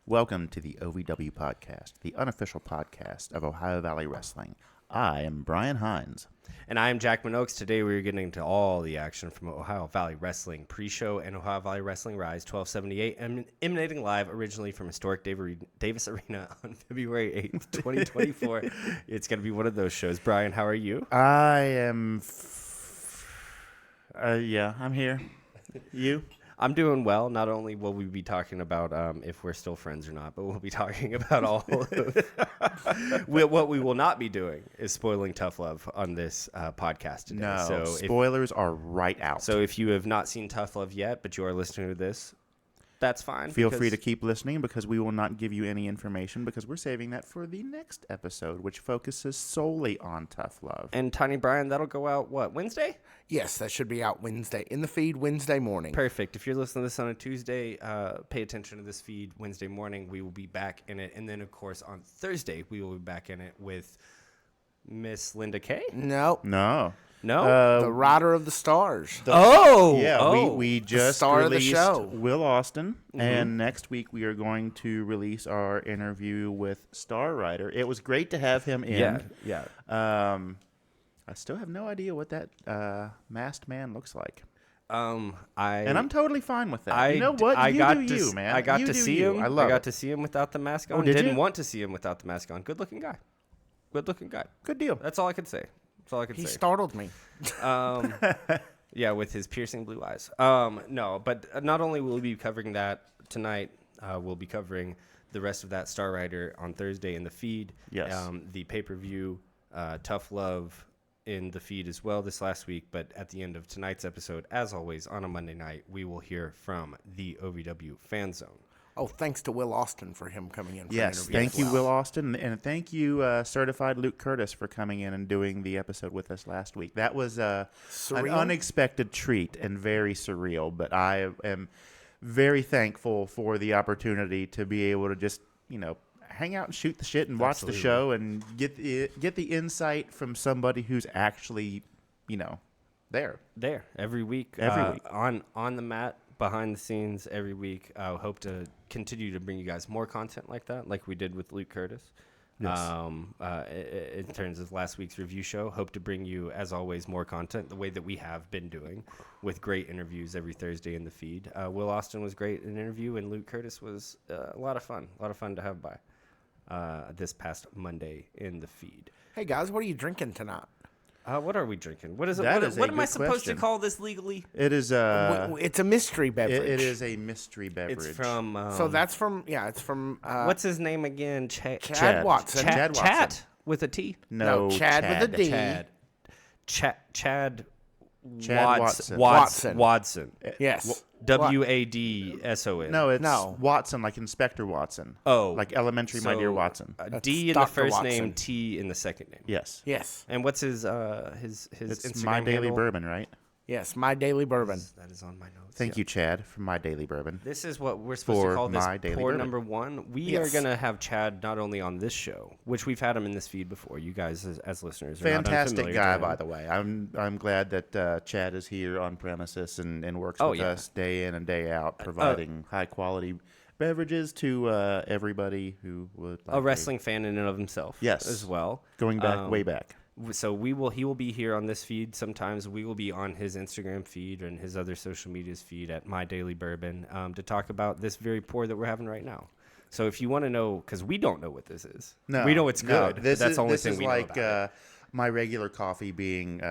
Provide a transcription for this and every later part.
Welcome to the OVW Podcast, the unofficial podcast of Ohio Valley Wrestling. I am Brian Hines. And I am Jack Minogues. Today we are getting into all the action from Ohio Valley Wrestling pre-show and Ohio Valley Wrestling Rise 1278, emanating live originally from historic Davis Arena on February 8th, 2024. It's going to be one of those shows. Brian, how are you? I am... I'm here. You? I'm doing well. Not only will we be talking about if we're still friends or not, but we'll be talking about all of what we will not be doing is spoiling Tough Love on this podcast today. No, so spoilers are right out. So if you have not seen Tough Love yet, but you are listening to this, that's fine. Feel free to keep listening because we will not give you any information because we're saving that for the next episode, which focuses solely on Tough Love. And TyniBrian, that'll go out, what, Wednesday? Yes, that should be out Wednesday, in the feed Wednesday morning. Perfect. If you're listening to this on a Tuesday, pay attention to this feed Wednesday morning. We will be back in it. And then, of course, on Thursday, we will be back in it with Miss Linda Kay. No. The Rider of the Stars. We just star of the released show. Will Austin, and next week we are going to release our interview with Star Rider. It was great to have him in. Yeah. I still have no idea what that masked man looks like. And I'm totally fine with that. You know what? I got You to do see you. him. I love I got it. to see him without the mask on. Did Didn't you? want to see him without the mask on. Good looking guy. Good deal. That's all I could say. He startled me. Yeah, with his piercing blue eyes. No, but not only will we be covering that tonight, we'll be covering the rest of that Star Rider on Thursday in the feed. Yes. The pay-per-view, Tough Love in the feed as well this last week. But at the end of tonight's episode, as always, on a Monday night, we will hear from the OVW Fan Zone. Oh, thanks to Will Austin for him coming in for Yes, an interview. thank you, Will Austin, and thank you, Certified Luke Kurtis, for coming in and doing the episode with us last week. That was an unexpected treat and very surreal, but I am very thankful for the opportunity to be able to just, hang out and shoot the shit and watch the show and get the insight from somebody who's actually, there. There, every week. On the mat. Behind the scenes every week. I hope to continue to bring you guys more content like that, like we did with Luke Kurtis. Yes. In terms of last week's review show, hope to bring you, as always, more content the way that we have been doing with great interviews every Thursday in the feed. Will Austin was great in an interview, and Luke Kurtis was a lot of fun to have by this past Monday in the feed. Hey, guys, what are you drinking tonight? What are we drinking? What is it? That What, is a what am I good supposed question. to call this legally? It is It's a mystery beverage. it is a mystery beverage. It's from. So that's from, it's from... what's his name again? Chad Watson. Chad Watson. Chat with a T. No, Chad with a D. Chad Watson. Watson. Yes. Wadson. No, Watson, like Inspector Watson. Oh. Like Elementary My Dear Watson. D in the Dr. first Watson. name, T in the second name. Yes. Yes. And what's his It's Instagram My Daily handle? Bourbon, right? Yes, My Daily Bourbon. That is on my notes. Thank you, Chad, from My Daily Bourbon. This is what we're supposed For to call this My Daily pour Bourbon. number one. We Yes. are going to have Chad not only on this show, which we've had him in this feed before. You guys, as listeners, are not Fantastic unfamiliar guy, to him. by the way. I'm glad that Chad is here on premises and works with us day in and day out, providing high quality beverages to everybody who would like A wrestling fan in and of himself. Yes. As well. going back way back. So he will be here on this feed. Sometimes we will be on his Instagram feed and his other social medias feed at My Daily Bourbon to talk about this very pour that we're having right now. So if you want to know, because we don't know what this is. No, we know it's good. This That's is, the only this thing is we like know about it. my regular coffee being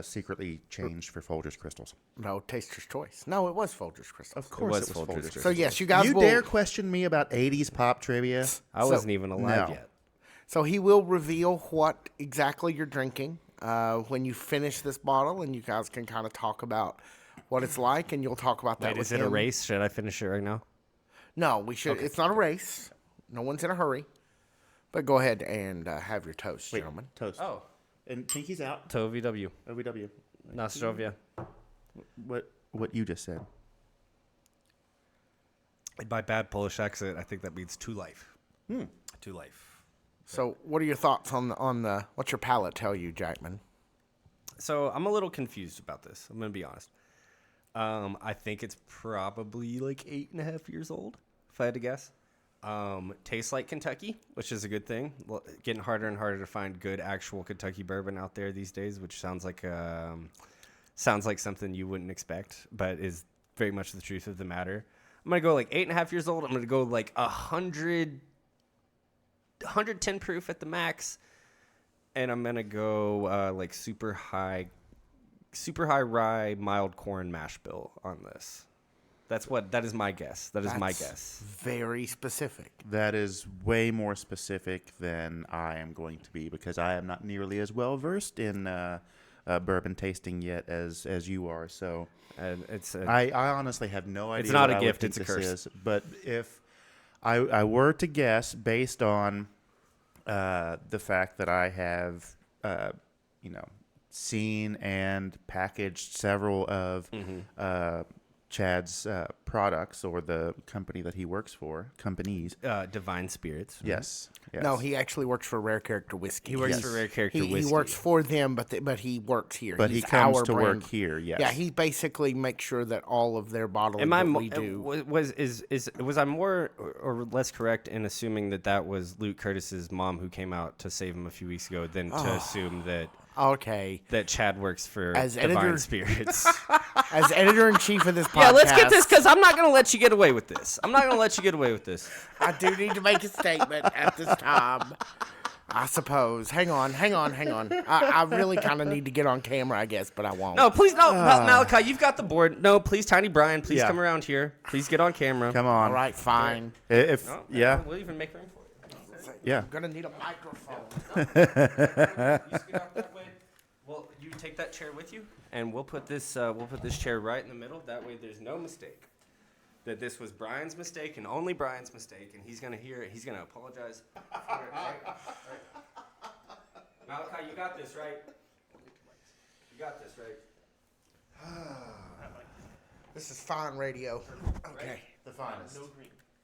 secretly changed for Folgers Crystals. No, Taster's Choice. No, it was Folgers Crystal. Of course, was it was Folgers Folgers Crystals. So, yes, you guys You will... dare question me about 80s pop trivia? I wasn't even alive no. yet. So he will reveal what exactly you're drinking when you finish this bottle, and you guys can kind of talk about what it's like, and you'll talk about that Wait, with is it a him. race? Should I finish it right now? No, we should. It's not a race. No one's in a hurry. But go ahead and have your toast, gentlemen. Toast. Oh, And Pinky's out. to OVW. OVW. Nostrovia. What you just said. In my bad Polish accent, I think that means to life. To life. So, what are your thoughts on the? What's your palate tell you, Jackman? So I'm a little confused about this. I'm going to be honest. I think it's probably like 8.5 years old, if I had to guess. Tastes like Kentucky, which is a good thing. Getting harder and harder to find good actual Kentucky bourbon out there these days, which sounds like something you wouldn't expect, but is very much the truth of the matter. I'm going to go like 8.5 years old. I'm going to go like 110 proof at the max. And I'm going to go like super high rye, mild corn mash bill on this. That is my guess. That's my guess. Very specific. That is way more specific than I am going to be, because I am not nearly as well versed in bourbon tasting yet as you are. So I honestly have no idea. It's not what a I gift; would it's a think this curse. is. But if I were to guess based on the fact that I have, seen and packaged several of Chad's products, or the company that he works for, companies. Divine Spirits. Right? Yes. No, he actually works for Rare Character Whiskey. He works for Rare Character Whiskey. He works for them, but he works here. But He's he comes our to brand. work here, yes. Yeah, he basically makes sure that all of their bottling that we do. Was I more or less correct in assuming that was Luke Curtis's mom who came out to save him a few weeks ago, than to assume that Chad works for Divine Spirits? As editor-in-chief of this podcast. Yeah, let's get this, because I'm not going to let you get away with this. I do need to make a statement at this time, I suppose. Hang on. I really kind of need to get on camera, I guess, but I won't. No, please, no. Malachi, you've got the board. No, please, TyniBrian, please come around here. Please get on camera. Come on. All right, fine. We'll even make room for it. Yeah. I'm going to need a microphone. You scoot out that way. Well, you take that chair with you, and we'll put this chair right in the middle. That way, there's no mistake that this was Brian's mistake and only Brian's mistake, and he's gonna hear it. He's gonna apologize for it. Right? Malachi, you got this, right? This is fine radio. Okay. Right? The finest.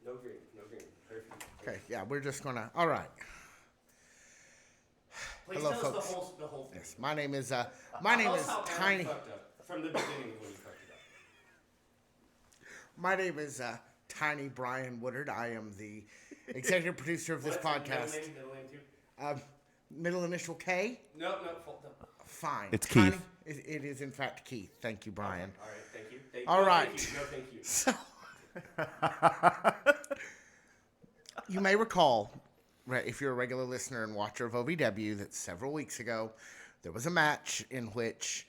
No green. Perfect. Okay, yeah, we're just going to... All right. Please Hello, tell folks. us the whole thing. Yes, my name is Tell us how Tiny... Aaron fucked up from the beginning when you fucked it up. My name is TyniBrian Woodard. I am the executive producer of this podcast. Middle name too? Middle initial K? No, full name. Fine. It's Keith. It is, in fact, Keith. Thank you, Brian. All right, thank you. All right. Thank you. So, you may recall, if you're a regular listener and watcher of OVW, that several weeks ago there was a match in which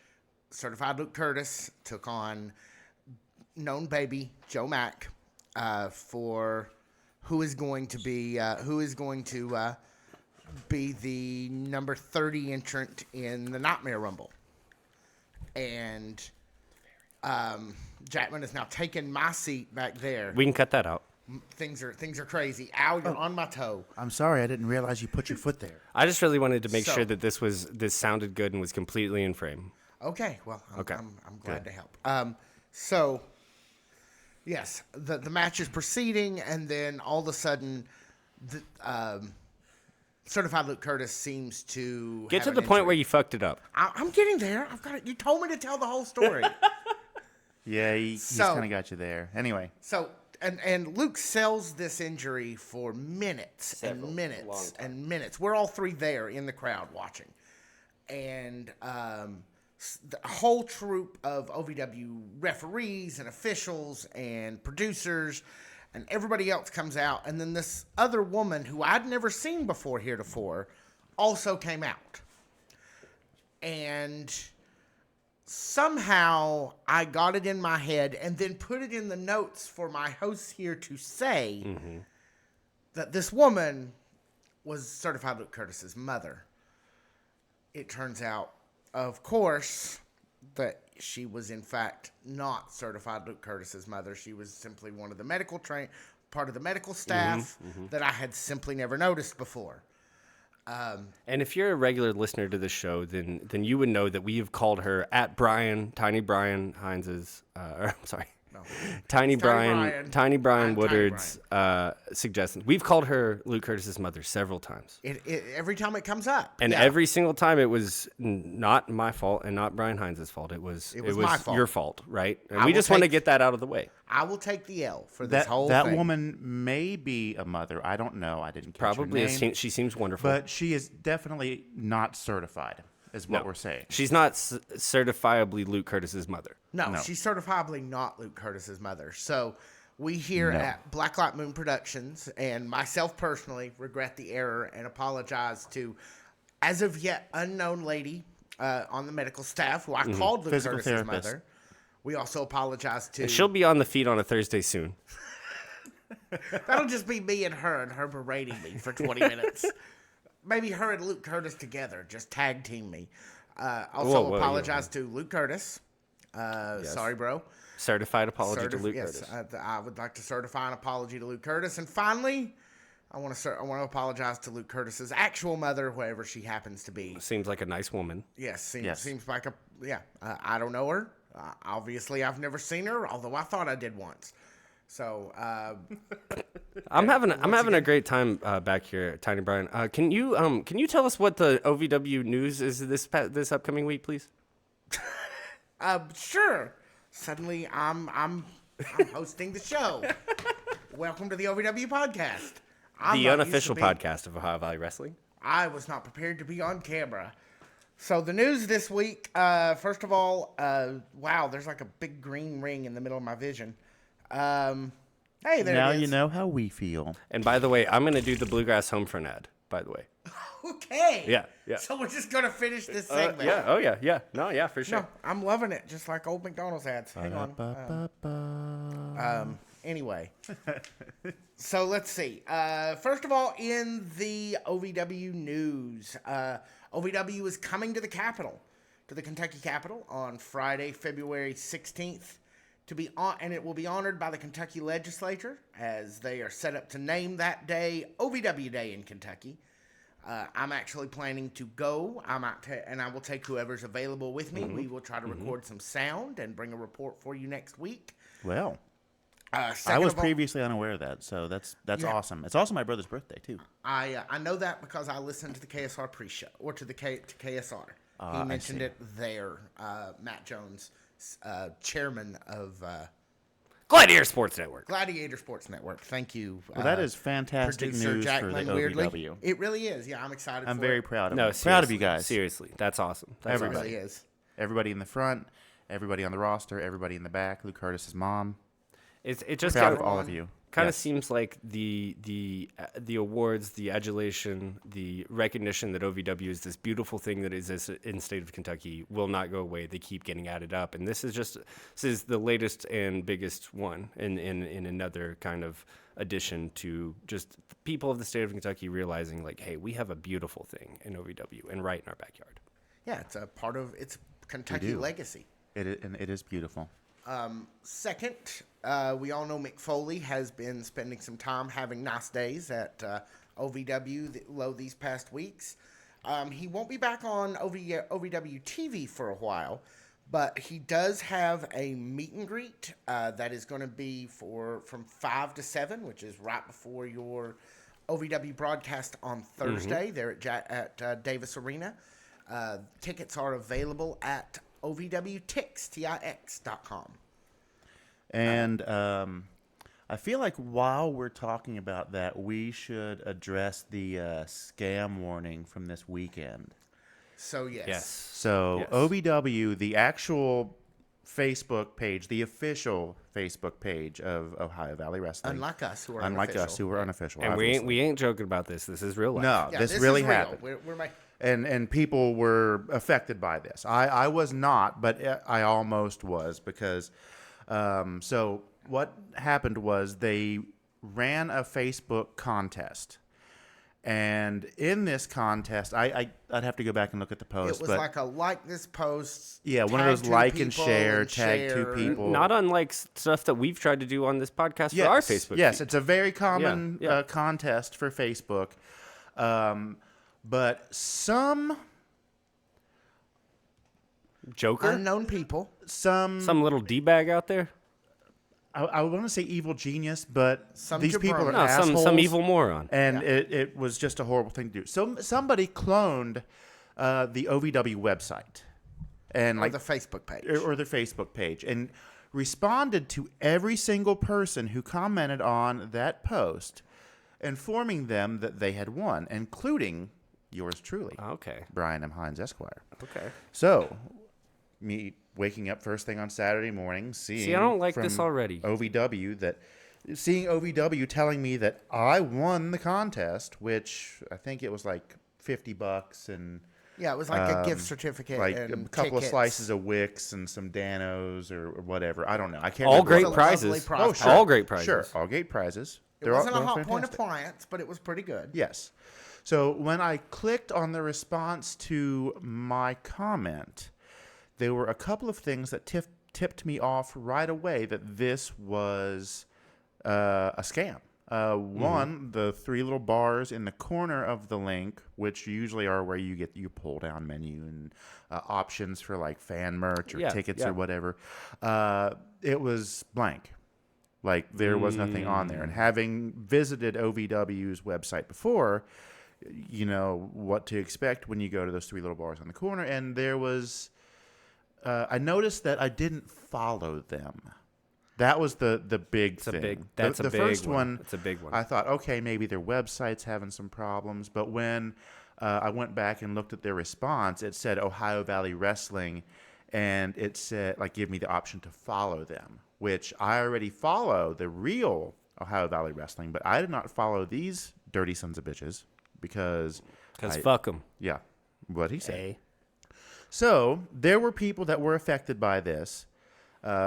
Certified Luke Kurtis took on known baby Joe Mack for who is going to be the number 30 entrant in the Nightmare Rumble. And Jackman has now taken my seat back there. We can cut that out. Things are crazy. Ow, you're on my toe. I'm sorry, I didn't realize you put your foot there. I just really wanted to make sure that this sounded good and was completely in frame. Okay, well, I'm glad Good. to help. So, yes, the match is proceeding, and then all of a sudden, Certified Luke Kurtis seems to Get have to the an point injury. where you fucked it up. I'm getting there. I've got it. You told me to tell the whole story. Yeah, he's kind of got you there. Anyway. So, and Luke sells this injury for minutes Several, and minutes long time. and minutes. We're all three there in the crowd watching. And the whole troop of OVW referees and officials and producers and everybody else comes out. And then this other woman who I'd never seen before heretofore also came out. And somehow I got it in my head and then put it in the notes for my hosts here to say that this woman was Certified Luke Kurtis's mother. It turns out, of course, that she was in fact not Certified Luke Kurtis's mother. She was simply one of the part of the medical staff that I had simply never noticed before. And if you're a regular listener to this show, then you would know that we have called her at TyniBrian Hines' TyniBrian Woodard's suggestions. We've called her Luke Kurtis's mother several times. Every time it comes up. And every single time it was not my fault and not Brian Hines' fault. It was my fault. Your fault, right? And we just want to get that out of the way. I will take the L for this whole thing. That woman may be a mother. I don't know. I didn't catch her name. She seems wonderful. But she is definitely not certified, is what we're saying. She's not certifiably Luke Kurtis's mother. No, she's certifiably not Luke Kurtis's mother. So we here at Blacklight Moon Productions, and myself personally, regret the error and apologize to, as of yet, unknown lady on the medical staff who I called Luke Physical Kurtis's therapist. mother. We also apologize to... And she'll be on the feed on a Thursday soon. That'll just be me and her berating me for 20 minutes. Maybe her and Luke Kurtis together, just tag team me. Also apologize to Luke Kurtis. Yes. Sorry, bro. Certified apology to Luke Kurtis. I would like to certify an apology to Luke Kurtis. And finally, I want to apologize to Luke Kurtis's actual mother, whoever she happens to be. Seems like a nice woman. Yes, seems like a... Yeah, I don't know her. Obviously, I've never seen her, although I thought I did once. So, I'm having a great time back here, TyniBrian. Can you tell us what the OVW news is this upcoming week, please? Sure. Suddenly, I'm hosting the show. Welcome to the OVW podcast. The unofficial podcast of Ohio Valley Wrestling. I was not prepared to be on camera. So the news this week, first of all, wow, there's like a big green ring in the middle of my vision. Hey, there now it is. You know how we feel. And by the way, I'm going to do the Bluegrass Homefront ad, by the way. Okay. Yeah. So we're just going to finish this segment. Yeah. Oh, yeah. Yeah. No, yeah, for sure. No, I'm loving it, just like old McDonald's ads. Hang on. Anyway. So let's see. First of all, in the OVW news, OVW is coming to the Kentucky Capitol on Friday, February 16th. And it will be honored by the Kentucky legislature as they are set up to name that day OVW Day in Kentucky. I'm actually planning to go. And I will take whoever's available with me. We will try to record some sound and bring a report for you next week. Well, I was previously unaware of that, so that's awesome. It's also my brother's birthday too. I know that because I listened to the KSR pre-show or to KSR. He mentioned it there. Matt Jones, chairman of Gladiator Sports Network. Thank you. Well, that is fantastic news Jackman, for the OVW. It really is. Yeah, I'm excited. I'm very proud of you. Proud of you guys. Seriously, that's awesome. Everybody really is. Everybody in the front, everybody on the roster, everybody in the back. Luke Kurtis's mom. It just proud of all of you. Kind of seems like the awards, the adulation, the recognition that OVW is this beautiful thing that exists in the state of Kentucky will not go away. They keep getting added up, and this is the latest and biggest one in another kind of addition to just people of the state of Kentucky realizing like, hey, we have a beautiful thing in OVW and right in our backyard. Yeah, it's a part of its Kentucky legacy. It is beautiful. Second, we all know Mick Foley has been spending some time having nice days at OVW these past weeks. He won't be back on OVW TV for a while, but he does have a meet and greet that is going to be from 5 to 7, which is right before your OVW broadcast on Thursday there at Davis Arena. Tickets are available at OVWTix.com. And I feel like while we're talking about that, we should address the scam warning from this weekend. So, yes. So, OVW, the actual Facebook page, the official Facebook page of Ohio Valley Wrestling. Unlike us, who are unofficial. And we ain't joking about this. This is real life. No, this really happened. And people were affected by this. I was not, but I almost was because so what happened was they ran a Facebook contest. And in this contest, I'd have to go back and look at the post. It was like this post. Yeah, one of those like and share, tag two people. Not unlike stuff that we've tried to do on this podcast for our Facebook Yes, feed. it's a very common contest for Facebook. But some joker, unknown people, some little D-bag out there. I want to say evil genius, but Some these people are jabroni. assholes. some evil moron. And it was just a horrible thing to do. So somebody cloned the OVW website. And Or the Facebook page. Or their Facebook page. And responded to every single person who commented on that post, informing them that they had won, including yours truly, Okay. Brian M. Hines, Esquire. Okay. So, me waking up first thing on Saturday morning, seeing I don't like from this already. Seeing OVW telling me that I won the contest, which I think it was like $50 and Yeah, it was like a gift certificate like and a couple tickets. of slices of Wix and some Danos or whatever. I don't know. I can't. All remember great what it was. Lovely prizes. prize. Oh, sure. All great prizes. Sure, all great prizes. It wasn't a they're all hot point of fantastic. clients, but it was pretty good. Yes. So when I clicked on the response to my comment, there were a couple of things that tipped me off right away that this was a scam. One, the 3 little bars in the corner of the link, which usually are where you get your pull down menu and options for like fan merch or tickets or whatever. It was blank. Like there was nothing on there. And having visited OVW's website before, you know what to expect when you go to those 3 little bars on the corner. And there was, I noticed that I didn't follow them. That was the big thing. The first one. It's a big one. I thought, okay, maybe their website's having some problems. But when I went back and looked at their response, it said Ohio Valley Wrestling, and it said, like, give me the option to follow them, which I already follow the real Ohio Valley Wrestling, but I did not follow these dirty sons of bitches because fuck them. Yeah, what he said. Hey. So there were people that were affected by this.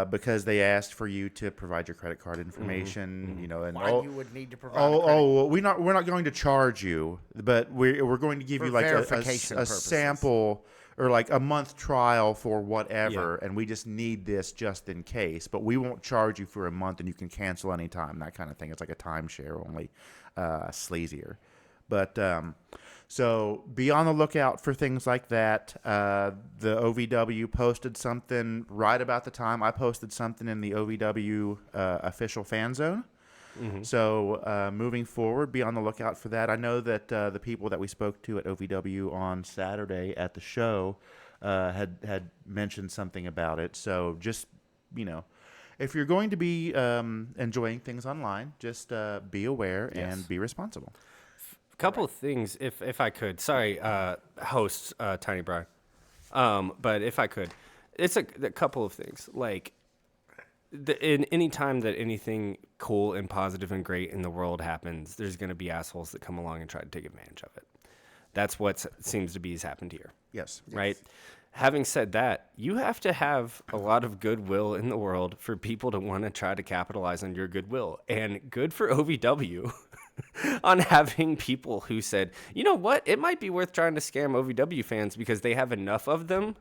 Because they asked for you to provide your credit card information, you know, and Why you would need to provide we're not going to charge you, but we're going to give For you like verification a purposes. sample or like a month trial for whatever, and we just need this just in case. But we won't charge you for a month, and you can cancel anytime, that kind of thing. It's like a timeshare, only sleazier. But so be on the lookout for things like that. The OVW posted something right about the time I posted something in the OVW official fan zone. Mm-hmm. So moving forward, be on the lookout for that. I know that the people that we spoke to at OVW on Saturday at the show had mentioned something about it. So just, you know, if you're going to be enjoying things online, just be aware and be responsible. Couple of things, if I could. Sorry, host TyniBrian. But if I could, it's a couple of things. Like, in any time that anything cool and positive and great in the world happens, there's going to be assholes that come along and try to take advantage of it. That's what seems to be has happened here. Yes. Right? Having said that, you have to have a lot of goodwill in the world for people to want to try to capitalize on your goodwill. And good for OVW on having people who said, you know what, it might be worth trying to scam OVW fans because they have enough of them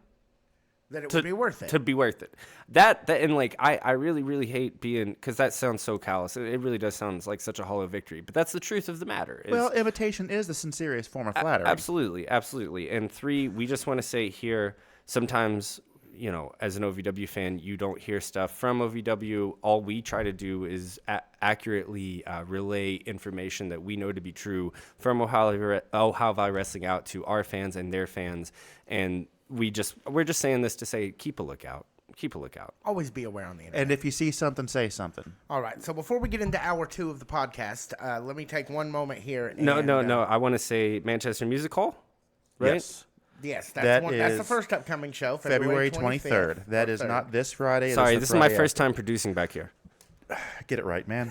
that it would be worth it. To be worth it. That and like I really, really hate being, because that sounds so callous. It really does sound like such a hollow victory. But that's the truth of the matter. Well, imitation is the sincerest form of flattery. Absolutely, absolutely. And 3, we just want to say here, sometimes, you know, as an OVW fan, you don't hear stuff from OVW. All we try to do is accurately relay information that we know to be true from Ohio Valley Wrestling out to our fans and their fans. And we're just saying this to say, keep a lookout. Keep a lookout. Always be aware on the internet. And if you see something, say something. All right. So before we get into hour 2 of the podcast, let me take one moment here. No. I want to say Manchester Music Hall, right? Yes. Yes, that's the first upcoming show, February 23rd. That is not this Friday. Sorry, this is my first time producing back here. Get it right, man.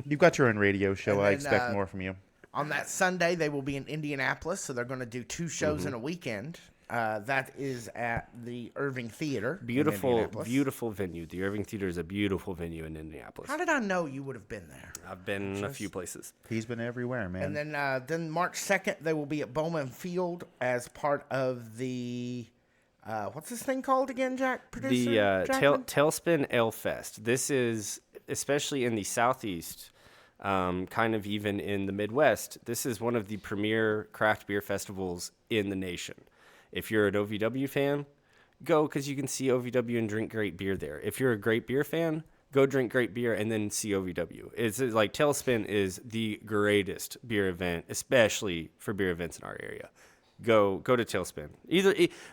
You've got your own radio show. I expect more from you. On that Sunday, they will be in Indianapolis, so they're going to do 2 shows in a weekend. That is at the Irving Theater. Beautiful venue. The Irving Theater is a beautiful venue in Indianapolis. How did I know you would have been there? I've been in a few places. He's been everywhere, man. And then March 2nd, they will be at Bowman Field as part of the what's this thing called again, Jack? Producer? The Tailspin Ale Fest. This is, especially in the Southeast, kind of even in the Midwest, this is one of the premier craft beer festivals in the nation. If you're an OVW fan, go because you can see OVW and drink great beer there. If you're a great beer fan, go drink great beer, and then see OVW. It's like Tailspin is the greatest beer event, especially for beer events in our area. Go to Tailspin.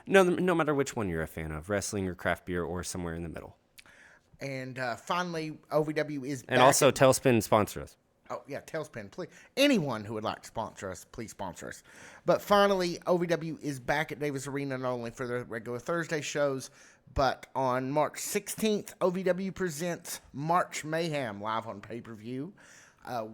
No matter which one you're a fan of, wrestling or craft beer or somewhere in the middle. And finally, OVW is back. And also, Tailspin sponsor us. Oh, yeah, Tailspin, please. Anyone who would like to sponsor us, please sponsor us. But finally, OVW is back at Davis Arena, not only for the regular Thursday shows, but on March 16th, OVW presents March Mayhem live on pay-per-view.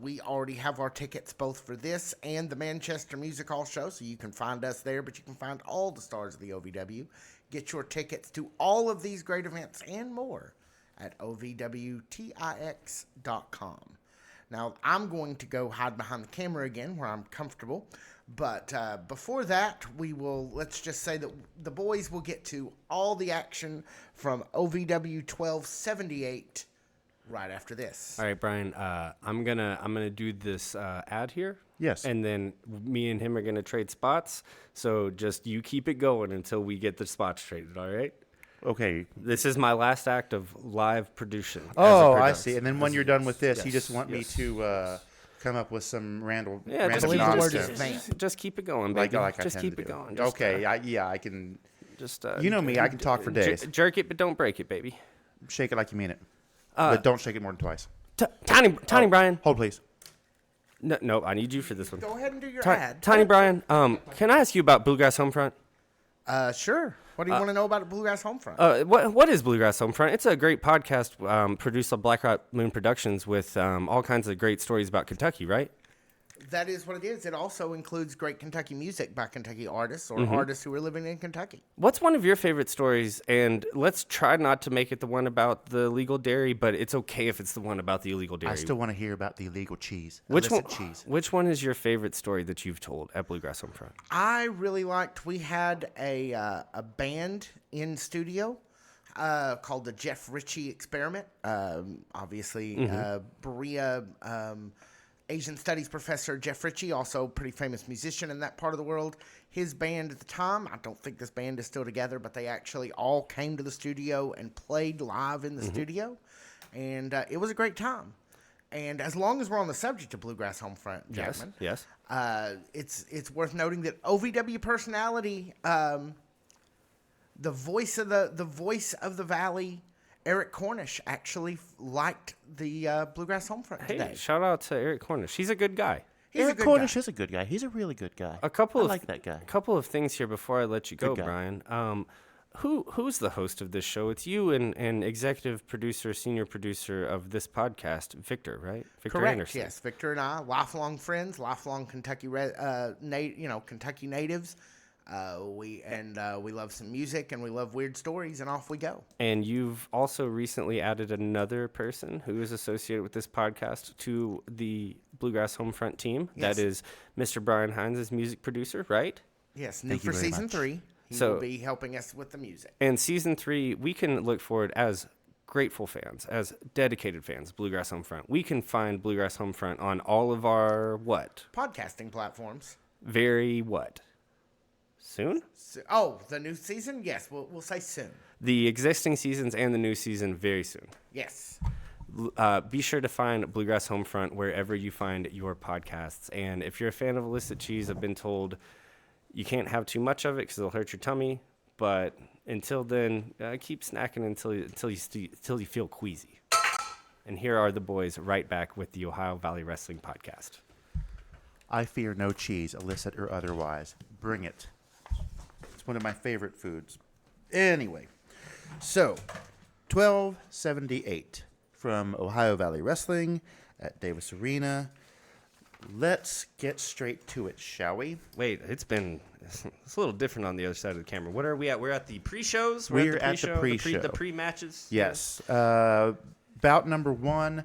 We already have our tickets both for this and the Manchester Music Hall show, so you can find us there, but you can find all the stars of the OVW. Get your tickets to all of these great events and more at OVWTIX.com. Now, I'm going to go hide behind the camera again where I'm comfortable. But before that, let's just say that the boys will get to all the action from OVW 1278 right after this. All right, Brian, I'm gonna do this ad here. Yes. And then me and him are gonna trade spots. So just you keep it going until we get the spots traded, all right? Okay. This is my last act of live production. Oh, I see. And then when you're done with this, you just want me to come up with some random just nonsense. Just keep it going, baby. Like just I keep it going. Just, okay. I can. Just you know me. I can talk for days. Jerk it, but don't break it, baby. Shake it like you mean it. But don't shake it more than twice. TyniBrian. Hold, please. No, I need you for this one. Go ahead and do your ad. TyniBrian, can I ask you about Bluegrass Homefront? Sure. What do you want to know about Bluegrass Homefront? What is Bluegrass Homefront? It's a great podcast produced by Black Rock Moon Productions with all kinds of great stories about Kentucky, right? That is what it is. It also includes great Kentucky music by Kentucky artists or artists who are living in Kentucky. What's one of your favorite stories? And let's try not to make it the one about the illegal dairy, but it's okay if it's the one about the illegal dairy. I still want to hear about the illegal cheese. Which one is your favorite story that you've told at Bluegrass Homefront? I really liked, we had a band in studio called the Jeff Ritchie Experiment. Obviously, Berea... Asian Studies professor Jeff Ritchie, also a pretty famous musician in that part of the world. His band at the time, I don't think this band is still together, but they actually all came to the studio and played live in the studio. And it was a great time. And as long as we're on the subject of Bluegrass Homefront, Jackman, yes. It's worth noting that OVW personality, the voice of the Valley, Eric Cornish, actually liked the Bluegrass Homefront today. Hey, shout out to Eric Cornish. He's a good guy. Eric Cornish is a good guy. He's a really good guy. I like that guy. A couple of things here before I let you go, Brian. Who's the host of this show? It's you and executive producer, senior producer of this podcast, Victor, right? Victor Correct. Anderson. Yes, Victor and I, lifelong friends, lifelong Kentucky, Kentucky natives. We love some music and we love weird stories, and off we go. And you've also recently added another person who is associated with this podcast to the Bluegrass Homefront team. Yes. That is Mr. Brian Hines, music producer, right? Yes, new for season 3. He will be helping us with the music. And season 3, we can look forward as grateful fans, as dedicated fans of Bluegrass Homefront. We can find Bluegrass Homefront on all of our what? Podcasting platforms. Very what? Soon? The new season? Yes, we'll say soon. The existing seasons and the new season very soon. Yes. Be sure to find Bluegrass Homefront wherever you find your podcasts. And if you're a fan of illicit cheese, I've been told you can't have too much of it because it'll hurt your tummy. But until then, keep snacking until you feel queasy. And here are the boys right back with the Ohio Valley Wrestling Podcast. I fear no cheese, illicit or otherwise. Bring it. It's one of my favorite foods. Anyway, so 1278 from Ohio Valley Wrestling at Davis Arena. Let's get straight to it, shall we? Wait, it's a little different on the other side of the camera. What are we at? We're at the pre-shows? We're at the pre-show. The pre-matches? Yes. Bout number 1.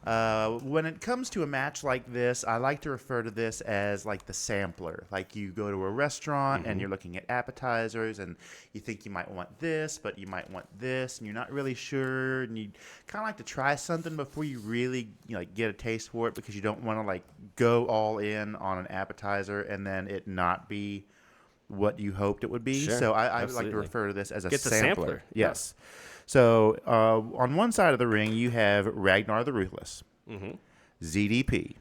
When it comes to a match like this, I like to refer to this as like the sampler. Like you go to a restaurant and you're looking at appetizers and you think you might want this, but you might want this, and you're not really sure, and you kind of like to try something before you really get a taste for it, because you don't want to go all in on an appetizer and then it not be what you hoped it would be. Sure, so I like to refer to this as a sampler. Yes. So on one side of the ring, you have Ragnar the Ruthless, ZDP,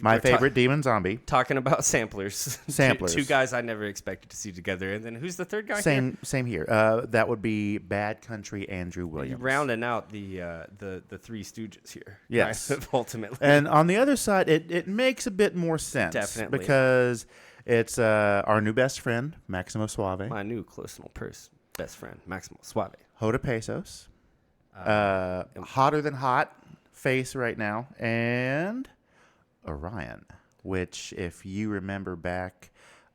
my favorite demon zombie. Talking about samplers. Samplers. Two guys I never expected to see together. And then who's the third guy here? Same here. That would be Bad Country Andrew Williams. Rounding out the Three Stooges here. Yes. Right? Ultimately. And on the other side, it makes a bit more sense. Definitely. Because it's our new best friend, Maximo Suave. My new close little best friend, Maximo Suave. Hoda Pesos. Hotter than hot face right now. And Orion, which if you remember back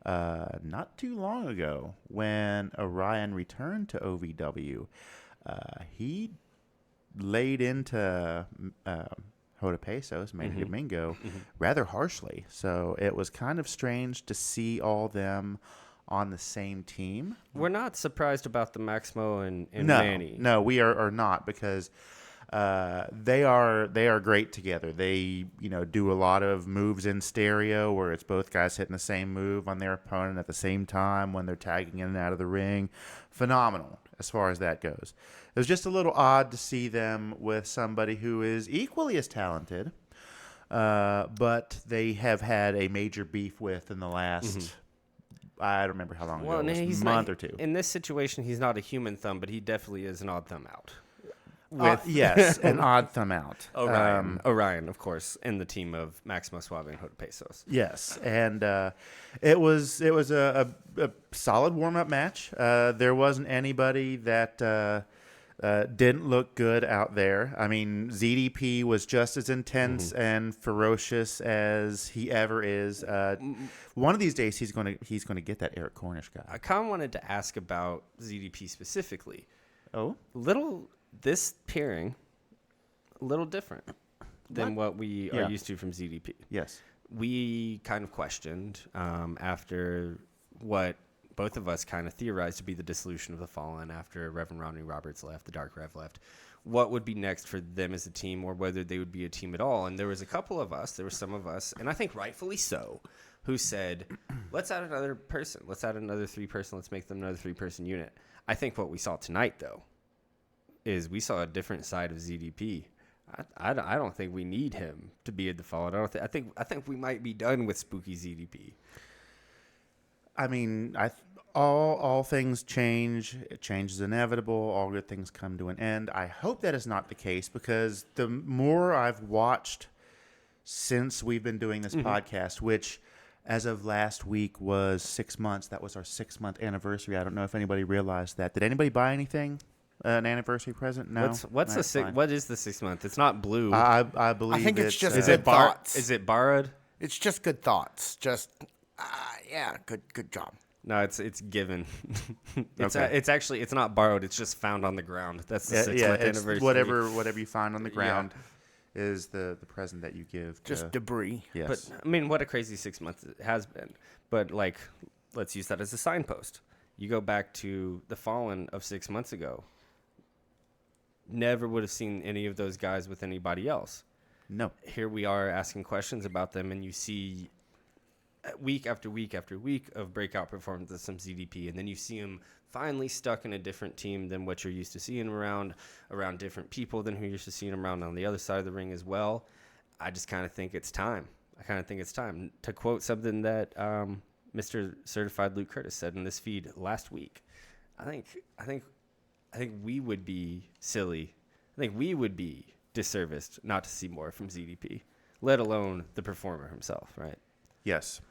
not too long ago when Orion returned to OVW, he laid into Hoda Pesos, Manny Domingo, rather harshly. So it was kind of strange to see all them on the same team. We're not surprised about the Maximo and Manny. No, we are not, because they are great together. They do a lot of moves in stereo where it's both guys hitting the same move on their opponent at the same time when they're tagging in and out of the ring. Phenomenal as far as that goes. It was just a little odd to see them with somebody who is equally as talented, but they have had a major beef with in the last I don't remember how long ago. It was a month or two. In this situation, he's not a human thumb, but he definitely is an odd thumb out. Yes, an odd thumb out. Orion, of course, in the team of Maximo Suave and Hoda Pesos. Yes, and it was a solid warm-up match. There wasn't anybody that didn't look good out there. I mean, ZDP was just as intense and ferocious as he ever is. One of these days, he's going to get that Eric Cornish guy. I kind of wanted to ask about ZDP specifically. Oh, This pairing, a little different than what we are used to from ZDP. Yes. We kind of questioned after what both of us kind of theorized to be the dissolution of the Fallen after Reverend Rodney Roberts left, the Dark Rev left, what would be next for them as a team, or whether they would be a team at all. And there was some of us, and I think rightfully so, who said, let's add another person. Let's add another 3-person. Let's make them another 3-person unit. I think what we saw tonight, though, is we saw a different side of ZDP. I don't think we need him to be a default. I think we might be done with spooky ZDP. I mean, all things change. Change is inevitable. All good things come to an end. I hope that is not the case, because the more I've watched since we've been doing this podcast, which as of last week was 6 months. That was our 6-month anniversary. I don't know if anybody realized that. Did anybody buy anything? An anniversary present? No. What is the 6 month? It's not blue. I believe. I think it's just is good thoughts. Is it borrowed? It's just good thoughts. Just good job. No, it's given. Okay. It's not borrowed. It's just found on the ground. That's the 6-month anniversary. Whatever you find on the ground is the present that you give. Just debris. Yes. But I mean, what a crazy 6 months it has been. But let's use that as a signpost. You go back to the Fallen of 6 months ago. Never would have seen any of those guys with anybody else. No. Here we are asking questions about them, and you see week after week after week of breakout performances from ZDP, and then you see them finally stuck in a different team than what you're used to seeing around different people than who you're used to seeing around on the other side of the ring as well. I just kind of think it's time. To quote something that Mr. Certified Luke Kurtis said in this feed last week. I think we would be silly. I think we would be disserviced not to see more from ZDP, let alone the performer himself, right? Yes.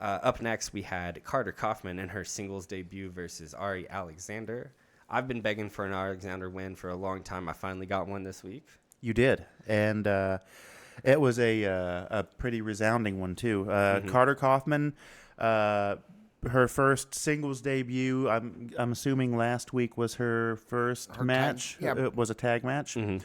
Up next, we had Carter Kaufman in her singles debut versus Arie Alexander. I've been begging for an Alexander win for a long time. I finally got one this week. You did, and it was a pretty resounding one too. Carter Kaufman, her first singles debut. I'm assuming last week was her first match. It was a tag match. Mm-hmm.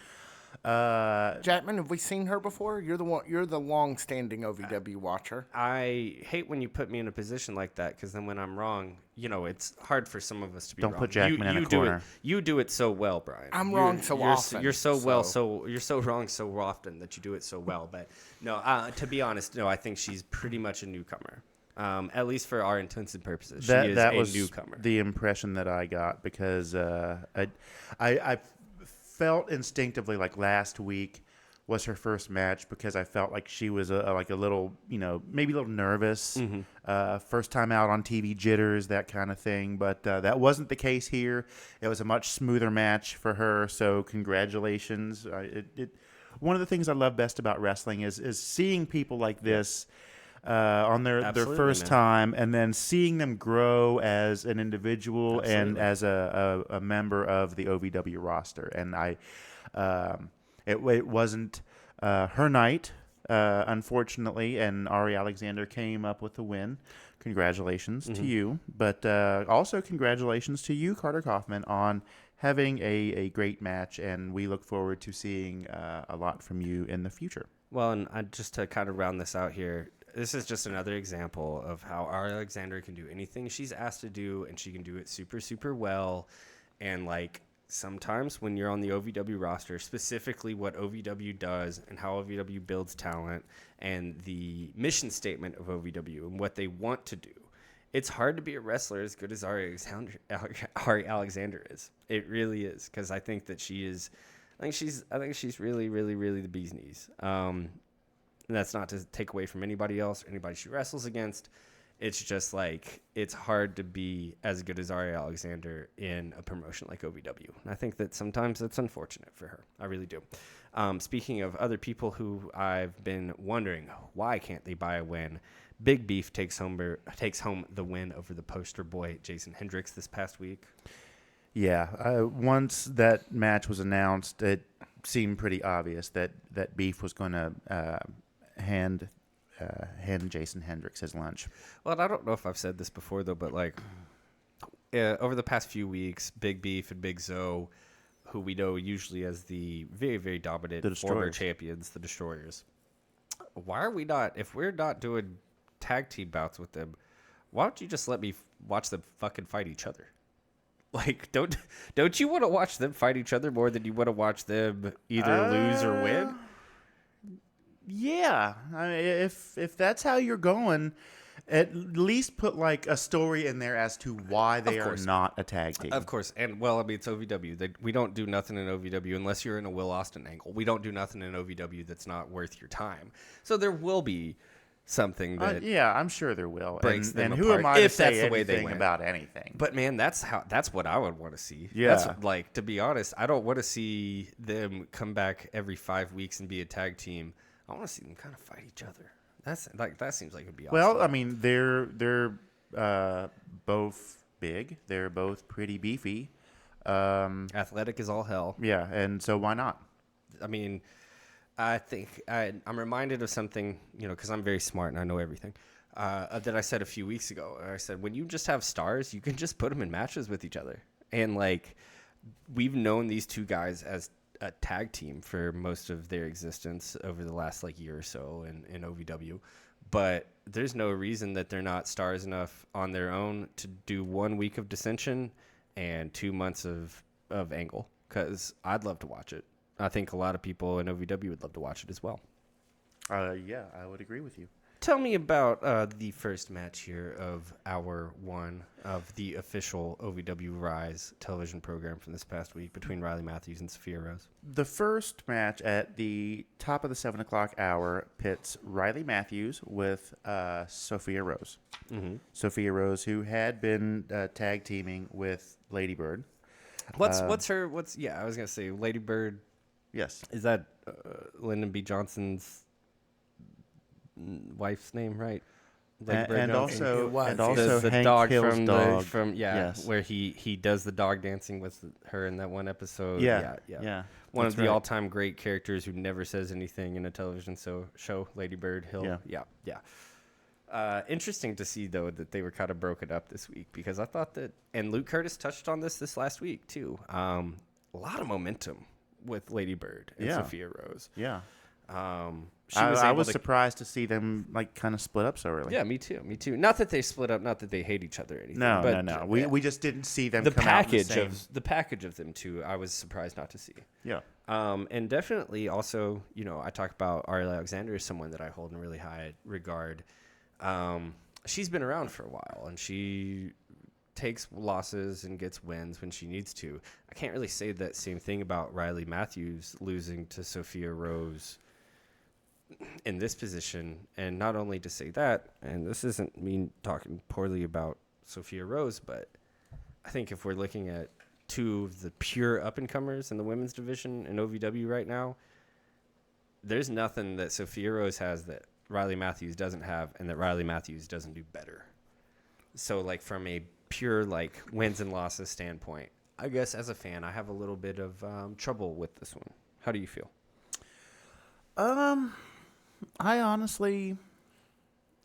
Jackman, have we seen her before? You're the long-standing OVW watcher. I hate when you put me in a position like that, because then when I'm wrong, it's hard for some of us to be wrong. Don't put Jackman in a corner. You do it so well, Brian. I'm wrong so often. You're so wrong so often that you do it so well. But no, to be honest, no, I think she's pretty much a newcomer. At least for our intents and purposes. That she is that a was newcomer. the impression that I got because I felt instinctively like last week was her first match because I felt like she was like a little, maybe a little nervous. First time out on TV, jitters, that kind of thing. But that wasn't the case here. It was a much smoother match for her. So congratulations. One of the things I love best about wrestling is seeing people like this on their first time, and then seeing them grow as an individual and as a member of the OVW roster. And it wasn't her night, unfortunately, and Arie Alexander came up with the win. Congratulations to you. But also congratulations to you, Carter Kaufman, on having a great match, and we look forward to seeing a lot from you in the future. Well, and just to kind of round this out here, this is just another example of how Arie Alexander can do anything she's asked to do, and she can do it super, super well. And, sometimes when you're on the OVW roster, specifically what OVW does and how OVW builds talent and the mission statement of OVW and what they want to do, it's hard to be a wrestler as good as Arie Alexander is. It really is, because I think that she's really, really, really the bee's knees. And that's not to take away from anybody else or anybody she wrestles against. It's just it's hard to be as good as Arie Alexander in a promotion like OVW. And I think that sometimes that's unfortunate for her. I really do. Speaking of other people who I've been wondering, why can't they buy a win? Big Beef takes home the win over the poster boy Jason Hendrix this past week. Yeah, once that match was announced, it seemed pretty obvious that Beef was going to hand Jason Hendrix his lunch. Well, I don't know if I've said this before, though, but over the past few weeks, Big Beef and Big Zoe, who we know usually as the very, very dominant former champions, the Destroyers, why are we not, if we're not doing tag team bouts with them, why don't you just let me watch them fucking fight each other? Don't you want to watch them fight each other more than you want to watch them either lose or win? Yeah, I mean, if that's how you're going, at least put a story in there as to why they are not a tag team. Of course, and it's OVW. We don't do nothing in OVW unless you're in a Will Austin angle. We don't do nothing in OVW that's not worth your time. So there will be something that I'm sure there will. Breaks them and apart, who am I to if say that's the way they anything went. about anything? But man, that's what I would want to see. Yeah, that's, to be honest, I don't want to see them come back every 5 weeks and be a tag team. I want to see them kind of fight each other. That seems like it'd be awesome. Well, I mean, they're both big. They're both pretty beefy. Athletic as all hell. Yeah, and so why not? I mean, I think I'm reminded of something, because I'm very smart and I know everything, that I said a few weeks ago. I said, when you just have stars, you can just put them in matches with each other. And, we've known these two guys as a tag team for most of their existence over the last, year or so in OVW. But there's no reason that they're not stars enough on their own to do 1 week of Dissension and 2 months of Angle, because I'd love to watch it. I think a lot of people in OVW would love to watch it as well. Yeah, I would agree with you. Tell me about the first match here of hour one of the official OVW Rise television program from this past week between Riley Matthews and Sophia Rose. The first match at the top of the 7 o'clock hour pits Riley Matthews with Sophia Rose. Mm-hmm. Sophia Rose, who had been tag teaming with Lady Bird. I was gonna say Lady Bird. Yes. Is that Lyndon B. Johnson's wife's name, right? And also the Hank dog Hill's from dog. Yes. Where he does the dog dancing with her in that one episode. Yeah. One of the all-time great characters who never says anything in a television show, Lady Bird Hill. Yeah. Interesting to see though that they were kind of broken up this week, because I thought that, and Luke Kurtis touched on this last week too. A lot of momentum with Lady Bird and Sophia Rose. Yeah. I was surprised to see them kind of split up so early. Yeah, me too. Not that they split up, not that they hate each other or anything. No. We just didn't see them. The come package out the package of them too, I was surprised not to see. Yeah. And definitely also, I talk about Arie Alexander as someone that I hold in really high regard. she's been around for a while, and she takes losses and gets wins when she needs to. I can't really say that same thing about Riley Matthews losing to Sophia Rose in this position. And not only to say that, and this isn't me talking poorly about Sophia Rose, but I think if we're looking at two of the pure up-and-comers in the women's division in OVW right now, there's nothing that Sophia Rose has that Riley Matthews doesn't have and that Riley Matthews doesn't do better. So, like, from a pure, like, wins and losses standpoint, I guess as a fan, I have a little bit of trouble with this one. How do you feel? I honestly,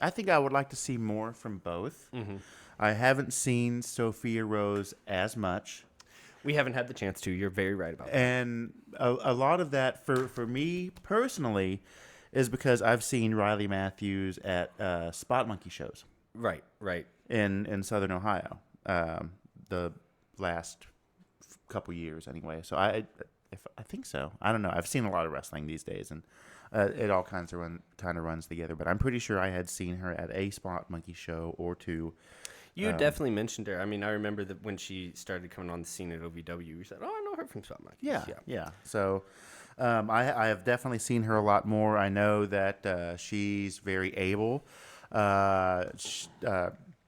I think I would like to see more from both. Mm-hmm. I haven't seen Sophia Rose as much. We haven't had the chance to. You're very right about that. And a lot of that, for me personally, is because I've seen Riley Matthews at Spot Monkey shows. Right. In Southern Ohio, the last couple years anyway. So I think so. I don't know. I've seen a lot of wrestling these days, and it all kind of runs together. But I'm pretty sure I had seen her at a Spot Monkey show or two. You definitely mentioned her. I mean, I remember that when she started coming on the scene at OVW, you said, "Oh, I know her from Spot Monkey." Yeah. So I have definitely seen her a lot more. I know that she's very able.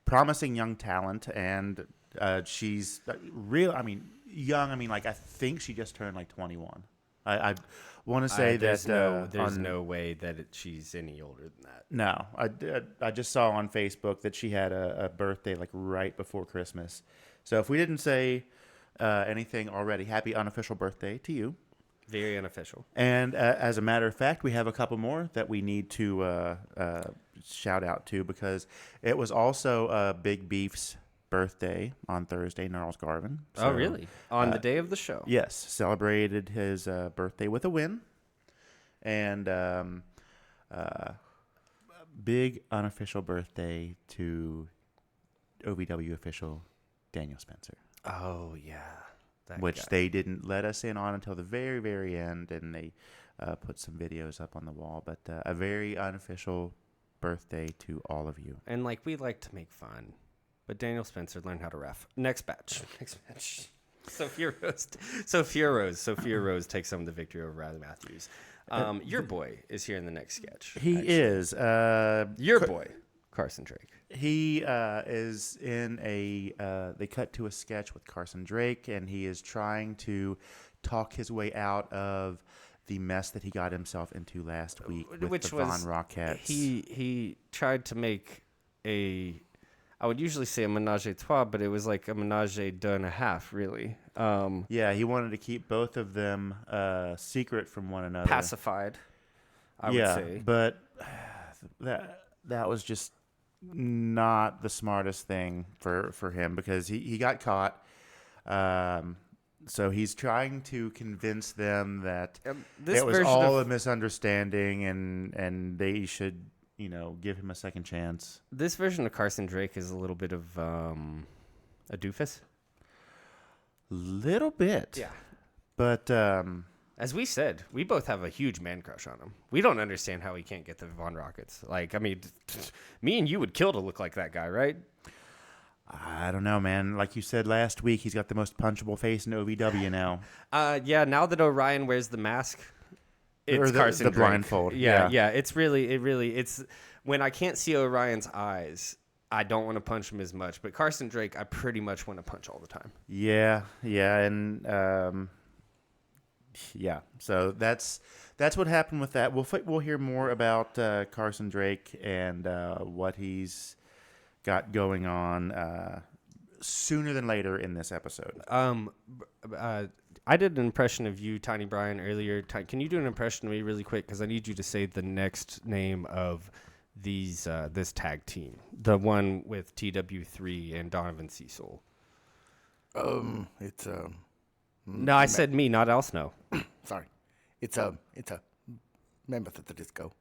Promising young talent, and she's real. I mean, young. I mean, like, I think she just turned like 21. I want to say there's no way that she's any older than that. No, I just saw on Facebook that she had a birthday like right before Christmas. So if we didn't say anything already, happy unofficial birthday to you. Very unofficial. And as a matter of fact, we have a couple more that we need to shout out to, because it was also Big Beef's birthday on Thursday, Gnarls Garvin. So, oh, really? On the day of the show? Yes. Celebrated his birthday with a win. And big unofficial birthday to OVW official Daniel Spencer. Oh, yeah. Which they didn't let us in on until the very, very end, and they put some videos up on the wall. But a very unofficial birthday to all of you. And, like, we like to make fun, but Daniel Spencer learned how to ref. Next batch. Sophia Rose takes home the victory over Riley Matthews. Your boy is here in the next sketch. He is. Your boy, Carson Drake. He is in they cut to a sketch with Carson Drake, and he is trying to talk his way out of the mess that he got himself into last week with the Von Rockettes. He tried to make I would usually say a menage a trois, but it was like a menage a deux and a half, really. Yeah, he wanted to keep both of them secret from one another. Pacified, I would say. But that was just not the smartest thing for him, because he got caught. So he's trying to convince them that it was all a misunderstanding, and they should, give him a second chance. This version of Carson Drake is a little bit of a doofus. Little bit. Yeah. But as we said, we both have a huge man crush on him. We don't understand how he can't get the Von Rockets. Like, I mean, me and you would kill to look like that guy, right? I don't know, man. Like you said last week, he's got the most punchable face in OVW now. Yeah, now that Orion wears the mask, it's Carson the Drake. blindfold. Yeah. It's it's when I can't see Orion's eyes, I don't want to punch him as much. But Carson Drake, I pretty much want to punch all the time. Yeah, and yeah. So that's what happened with that. We'll hear more about Carson Drake and what he's got going on sooner than later in this episode. I did an impression of you, TyniBrian, earlier. Can you do an impression of me really quick? Because I need you to say the next name of this tag team, the one with TW3 and Donavan Cecil. It's No, I said me, not else. No. Sorry, it's a member of the disco.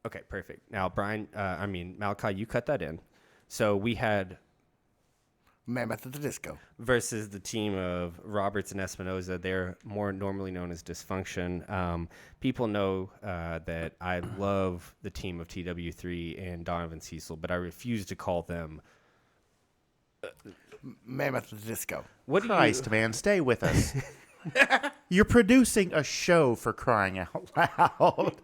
Okay, perfect. Now, Malachi, you cut that in. So we had Mammoth at the Disco. Versus the team of Roberts and Espinosa. They're more normally known as Dysfunction. People know that I love the team of TW3 and Donavan Cecil, but I refuse to call them Mammoth at the Disco. What do Christ, man, stay with us. You're producing a show, for crying out loud.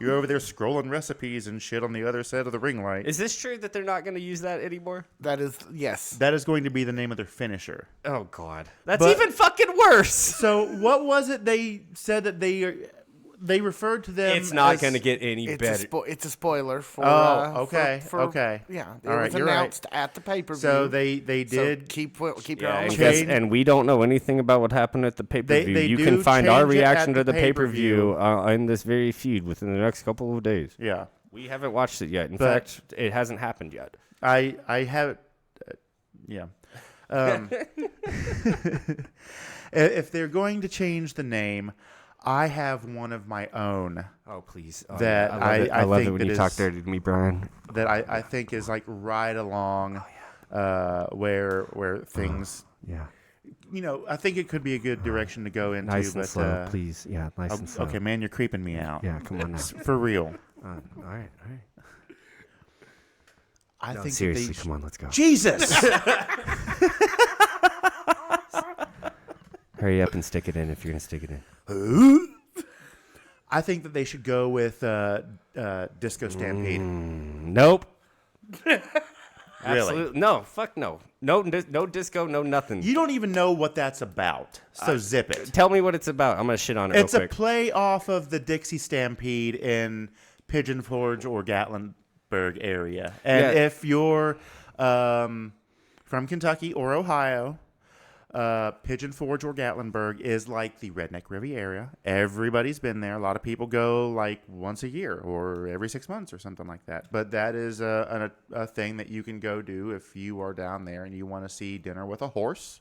You're over there scrolling recipes and shit on the other side of the ring light. Is this true that they're not going to use that anymore? That is, yes. That is going to be the name of their finisher. Oh, God. That's But- even fucking worse. So what was it they said that they referred to them It's not as- going to get any better. It's a spoiler for. Oh, okay, for- okay. Yeah, it All right, was you're right. announced at the pay-per-view. So they So did. keep your Yeah, own. and we don't know anything about what happened at the pay-per-view. They You do can find our change it at reaction to the the pay-per-view pay-per-view. in this very feed within the next couple of days. Yeah, We haven't watched it yet. In But- fact, it hasn't happened yet. I have. Yeah. If they're going to change the name, I have one of my own Oh, please. That I love it think when that you talk is- dirty to me, Brian. that I think is like right along where things. Yeah. I think it could be a good direction to go into. Nice and but slow, please. Yeah, nice and slow. okay, man, you're creeping me out. Yeah, come on now. For real. All right. I No, think seriously, that they come on, let's go. Jesus. Hurry up and stick it in if you're going to stick it in. I think that they should go with Disco Stampede. Nope. Absolutely. No, fuck no. No disco, no nothing. You don't even know what that's about, so zip it. Tell me what it's about. I'm going to shit on it It's real a quick. play off of the Dixie Stampede in Pigeon Forge or Gatlinburg area. And Yeah. if you're from Kentucky or Ohio, Pigeon Forge or Gatlinburg is like the Redneck Riviera. Everybody's been there. A lot of people go like once a year or every 6 months or something like that. But that is a thing that you can go do if you are down there and you want to see Dinner with a Horse.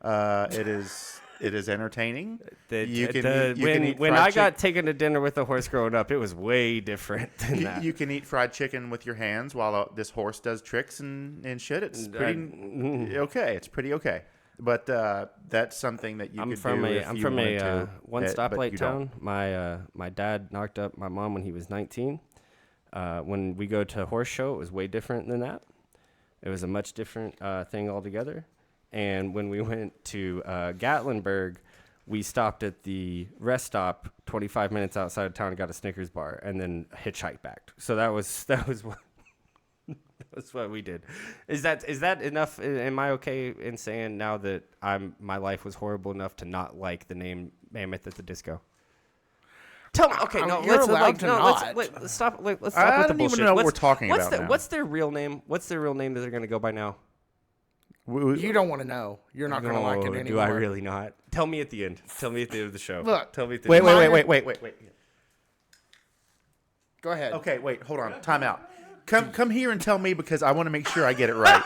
It is entertaining. You can eat When fried I got taken to dinner with a horse growing up, it was way different than that. You can eat fried chicken with your hands while this horse does tricks and shit. It's pretty okay. It's pretty okay. But that's something that you I'm could from do a if I'm you from wanted a to, one but stoplight you town. don't. My dad knocked up my mom when he was 19. When we go to a horse show, it was way different than that. It was a much different thing altogether. And when we went to Gatlinburg, we stopped at the rest stop 25 minutes outside of town and got a Snickers bar, and then hitchhiked back. So that was what. That's what we did. Is that enough? Am I okay in saying now that my life was horrible enough to not like the name Mammoth at the Disco? Tell me. Okay, no, you're let's allowed to not. let's stop. Let's stop I with the don't bullshit. even know what Let's- we're talking what's about the- now. What's their real name? What's their real name that they're gonna go by now? You don't want to know. You're not going to like it No, anymore. do I really not? Tell me at the end. Tell me at the end of the show. Look. Tell me at the Wait, end. wait. Go ahead. Okay, wait, hold on. Time out. Come here and tell me because I want to make sure I get it right.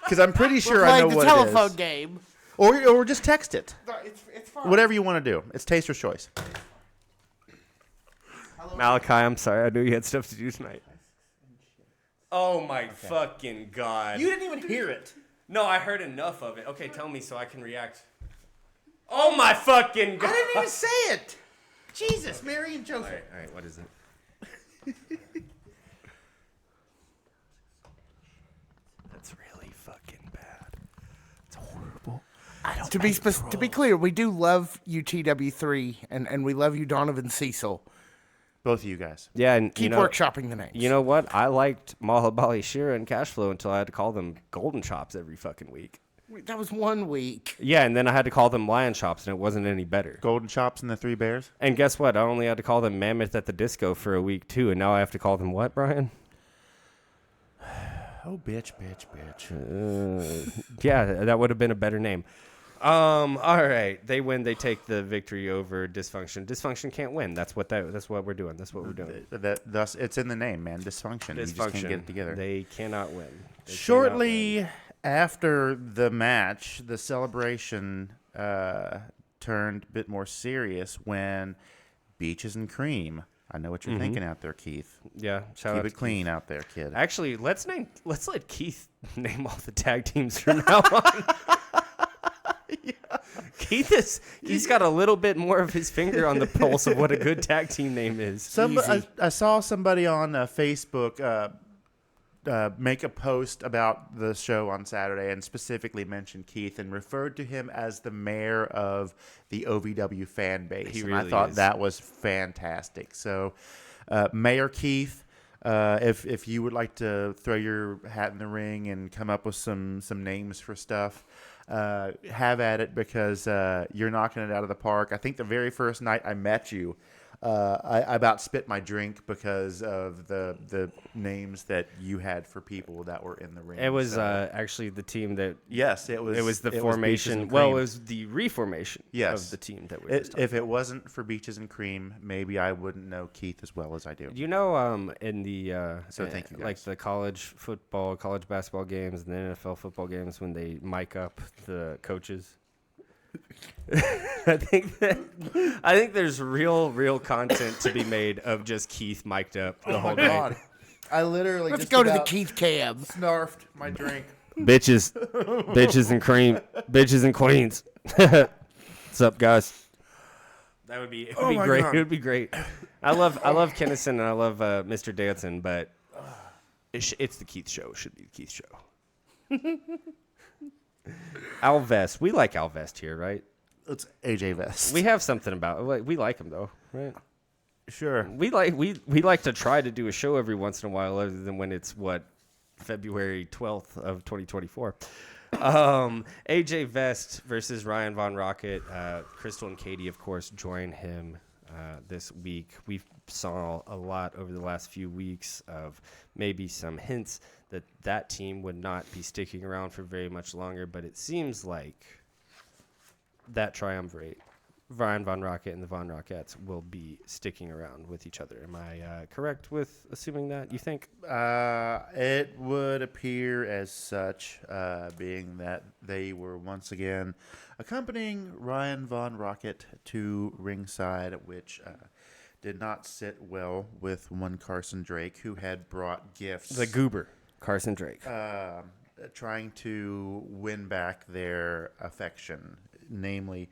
Because I'm pretty sure I know the what telephone it is. game. Or just text it. No, it's fine. Whatever you want to do. It's taster's choice. Malachi, I'm sorry. I knew you had stuff to do tonight. Oh my fucking god! didn't even hear it. No, I heard enough of it. Okay, tell me so I can react. Oh my fucking god! I didn't even say it. Jesus, Mary and Joseph. All right, what is it? That's really fucking bad. It's horrible. To be clear, we do love you, TW3, and we love you, Donavan Cecil. Both of you guys. Yeah, and Keep workshopping the names. You know what? I liked Mahabali Shira and Cashflow until I had to call them Golden Chops every fucking week. That was 1 week. Yeah, and then I had to call them Lion Chops, and it wasn't any better. Golden Chops and the Three Bears. And guess what? I only had to call them Mammoth at the Disco for a week, too, and now I have to call them what, Brian? Oh, bitch. Yeah, that would have been a better name. All right. They win. They take the victory over Dysfunction. Dysfunction can't win. That's what we're doing. That's what we're doing. Thus, it's in the name, man. Dysfunction. You just can't get it together. They cannot win. They Shortly cannot after the match, the celebration turned a bit more serious when Beaches and Cream I know what you're thinking out there, Keith. Yeah, shout Keep out it to clean out there, kid. Actually, let's let Keith name all the tag teams from now on. He's got a little bit more of his finger on the pulse of what a good tag team name is. I saw somebody on Facebook make a post about the show on Saturday and specifically mentioned Keith and referred to him as the mayor of the OVW fan base. He and really I thought is. that was fantastic. So, Mayor Keith, if you would like to throw your hat in the ring and come up with some names for stuff, have at it, because you're knocking it out of the park. I think the very first night I met you, I about spit my drink because of the names that you had for people that were in the ring. It was actually the team that. Yes, it was. It was the Beaches formation. and Well, Cream. it was the reformation Yes. of the team that we were just talking If it wasn't for Beaches and Cream, maybe I wouldn't know Keith as well as I do. You know, in the So thank you, guys. like the college football, college basketball games, and the NFL football games, when they mic up the coaches. I think there's real content to be made of just Keith mic'd up the whole night. I literally Let's go to the Keith cab. snarfed my drink. bitches and cream, bitches and queens. What's up, guys? That would be. It would be my great. God. It would be great. I love Kennison and I love Mr. Danson, but it's the Keith show. It should be the Keith show. Alvest. We like Alvest here, right? It's AJ Vest. We have something about it. We like him though, right? Sure. We like to try to do a show every once in a while, other than when it's February 12th of 2024. AJ Vest versus Ryan Von Rockit. Chrystal and Katie, of course, join him this week. We saw a lot over the last few weeks of maybe some hints that team would not be sticking around for very much longer, but it seems like that triumvirate, Ryan Von Rockit and the Von Rockettes, will be sticking around with each other. Am I correct with assuming that, you think? It would appear as such, being that they were once again accompanying Ryan Von Rockit to ringside, which did not sit well with one Carson Drake, who had brought gifts. The goober, Carson Drake. Trying to win back their affection, namely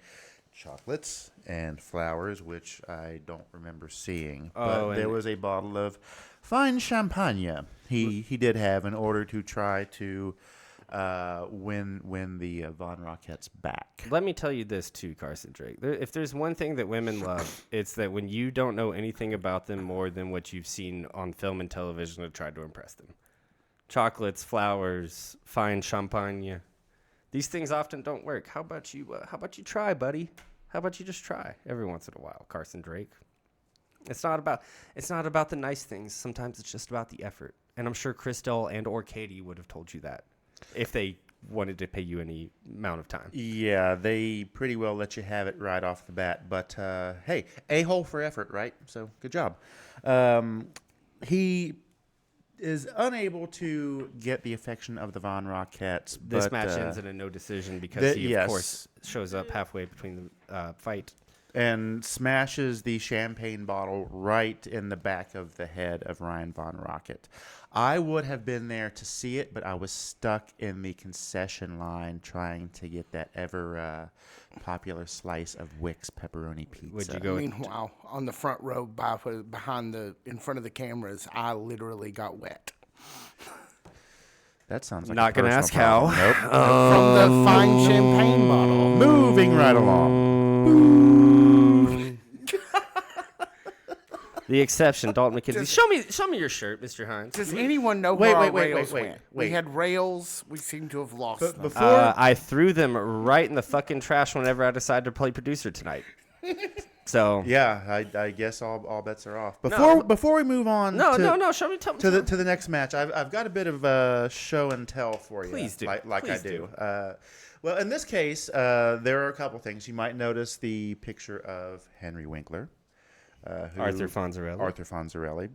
chocolates and flowers, which I don't remember seeing. But there was a bottle of fine champagne he did have in order to try to win the Von Rockettes back. Let me tell you this too, Carson Drake. If there's one thing that women love, it's that when you don't know anything about them more than what you've seen on film and television to try to impress them. Chocolates, flowers, fine champagne. These things often don't work. How about you try, buddy? How about you just try every once in a while, Carson Drake? It's not about the nice things. Sometimes it's just about the effort. And I'm sure Chrystal and or Katie would have told you that if they wanted to pay you any amount of time. Yeah, they pretty well let you have it right off the bat. But hey, a-hole for effort, right? So good job. He is unable to get the affection of the Von Rockettes. This match ends in a no decision because he, of course, shows up halfway between the fight. And smashes the champagne bottle right in the back of the head of Ryan Von Rockit. I would have been there to see it, but I was stuck in the concession line trying to get that ever popular slice of Wick's pepperoni pizza. Would you go? Meanwhile, on the front row in front of the cameras, I literally got wet. That sounds like Not a gonna personal ask how. problem. Nope. From the fine champagne bottle. Moving right along. The exception, Dalton Mackenzie. Show me your shirt, Mr. Hines. Does anyone know where our rails wait. went? We had rails. We seem to have lost them. Before I threw them right in the fucking trash whenever I decided to play producer tonight. So yeah, I guess all bets are off. Before we move on, no. Tell me to the next match. I've got a bit of show and tell for you. Please do. Like Please I do. Well, in this case, there are a couple things. You might notice the picture of Henry Winkler. Arthur Fonzarelli.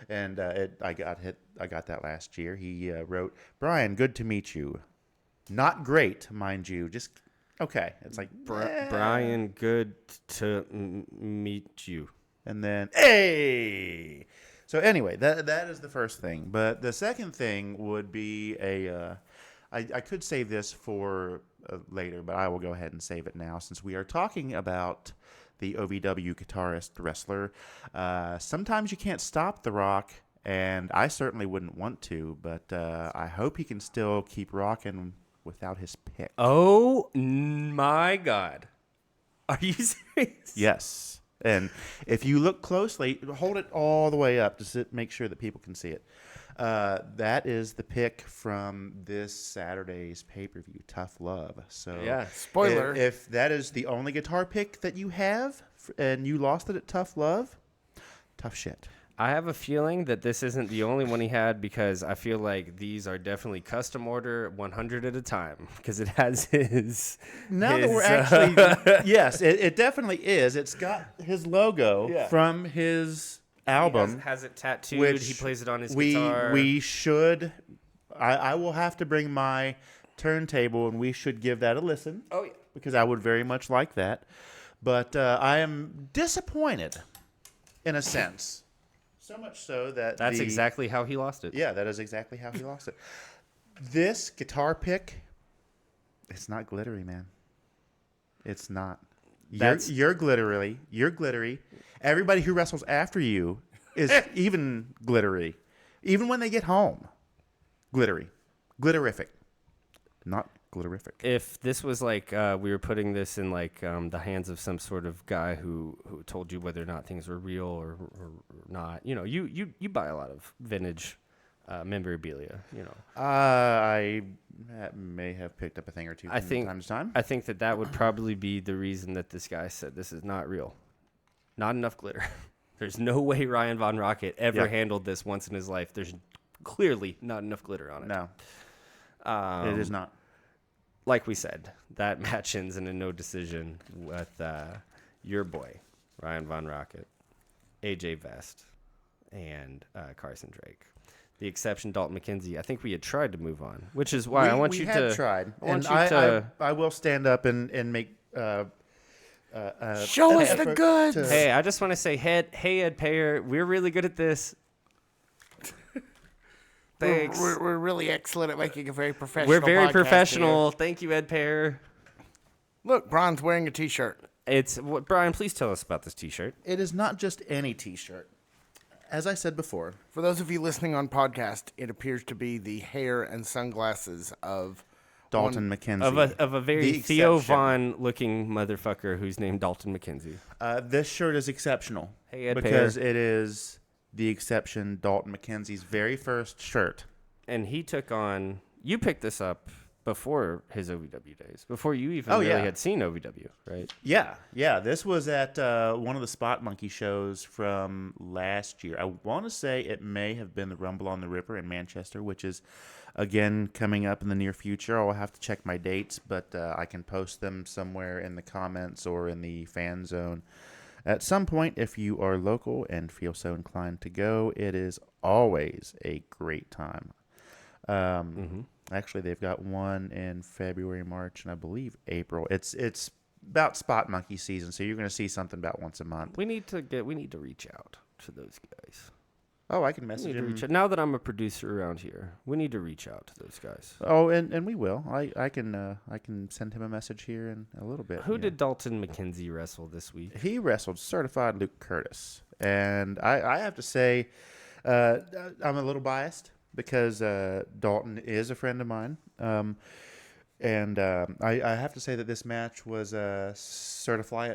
And I got that last year. He wrote, "Brian, good to meet you. Not great, mind you. Just okay." It's like Brian, good to meet you. and then hey. So anyway, that is the first thing. But the second thing would be I could save this for later, but I will go ahead and save it now since we are talking about the OVW guitarist wrestler. Sometimes you can't stop The Rock, and I certainly wouldn't want to, but I hope he can still keep rocking without his pick. Oh my God. Are you serious? Yes. And if you look closely, hold it all the way up to make sure that people can see it. That is the pick from this Saturday's pay-per-view, Tough Love. So, Yeah. Spoiler. If that is the only guitar pick that you have and you lost it at Tough Love, tough shit. I have a feeling that this isn't the only one he had because I feel like these are definitely custom order 100 at a time because it has his. Now his, that we're actually, yes, it definitely is. It's got his logo from his album. He has it tattooed. Which he plays it on his guitar. We should. I will have to bring my turntable, and we should give that a listen. Oh yeah, because I would very much like that. But I am disappointed, in a sense. So much so that that's exactly how he lost it. Yeah, that is exactly how he lost it. This guitar pick, it's not glittery, man. It's not. You're glittery. You're glittery. Everybody who wrestles after you is even glittery. Even when they get home, glittery. Glitterific. Not glitterific. If this was like we were putting this in like the hands of some sort of guy who told you whether or not things were real or not, you buy a lot of vintage memorabilia, I may have picked up a thing or two from time to time. I think that would probably be the reason that this guy said this is not real. Not enough glitter. There's no way Ryan Von Rockit ever handled this once in his life. There's clearly not enough glitter on it. No. It is not. Like we said, that match ends in a no decision with your boy, Ryan Von Rockit, AJ Vest, and Carson Drake. The exception, Dalton Mackenzie. I think we had tried to move on, which is why I want you to. We had tried. I will stand up and make. Show us the goods. Hey, I just want to say, hey, Ed Payer, we're really good at this. Thanks. We're really excellent at making a very professional. We're very podcast professional. here. Thank you, Ed Payer. Look, Brian's wearing a T-shirt. Brian, please tell us about this T-shirt. It is not just any T-shirt. As I said before, For those of you listening on podcast, it appears to be the hair and sunglasses of Dalton Mackenzie. Of a very Theo Von looking motherfucker who's named Dalton Mackenzie. This shirt is exceptional. Hey, Ed because Payer. it is the exception, Dalton Mackenzie's very first shirt. And he took on. You picked this up before his OVW days, before you even had seen OVW, right? Yeah. This was at one of the Spot Monkey shows from last year. I want to say it may have been the Rumble on the Ripper in Manchester, which is, again, coming up in the near future. I'll have to check my dates, but I can post them somewhere in the comments or in the fan zone. At some point, if you are local and feel so inclined to go, it is always a great time. Actually, they've got one in February, March, and I believe April. It's about Spot Monkey season, so you're going to see something about once a month. We need to reach out to those guys. Oh, I can message him. Now that I'm a producer around here, we need to reach out to those guys. Oh, and we will. I can send him a message here in a little bit. Who did Dalton Mackenzie wrestle this week? He wrestled certified Luke Kurtis, and I have to say, I'm a little biased because Dalton is a friend of mine, and I have to say that this match was certifiably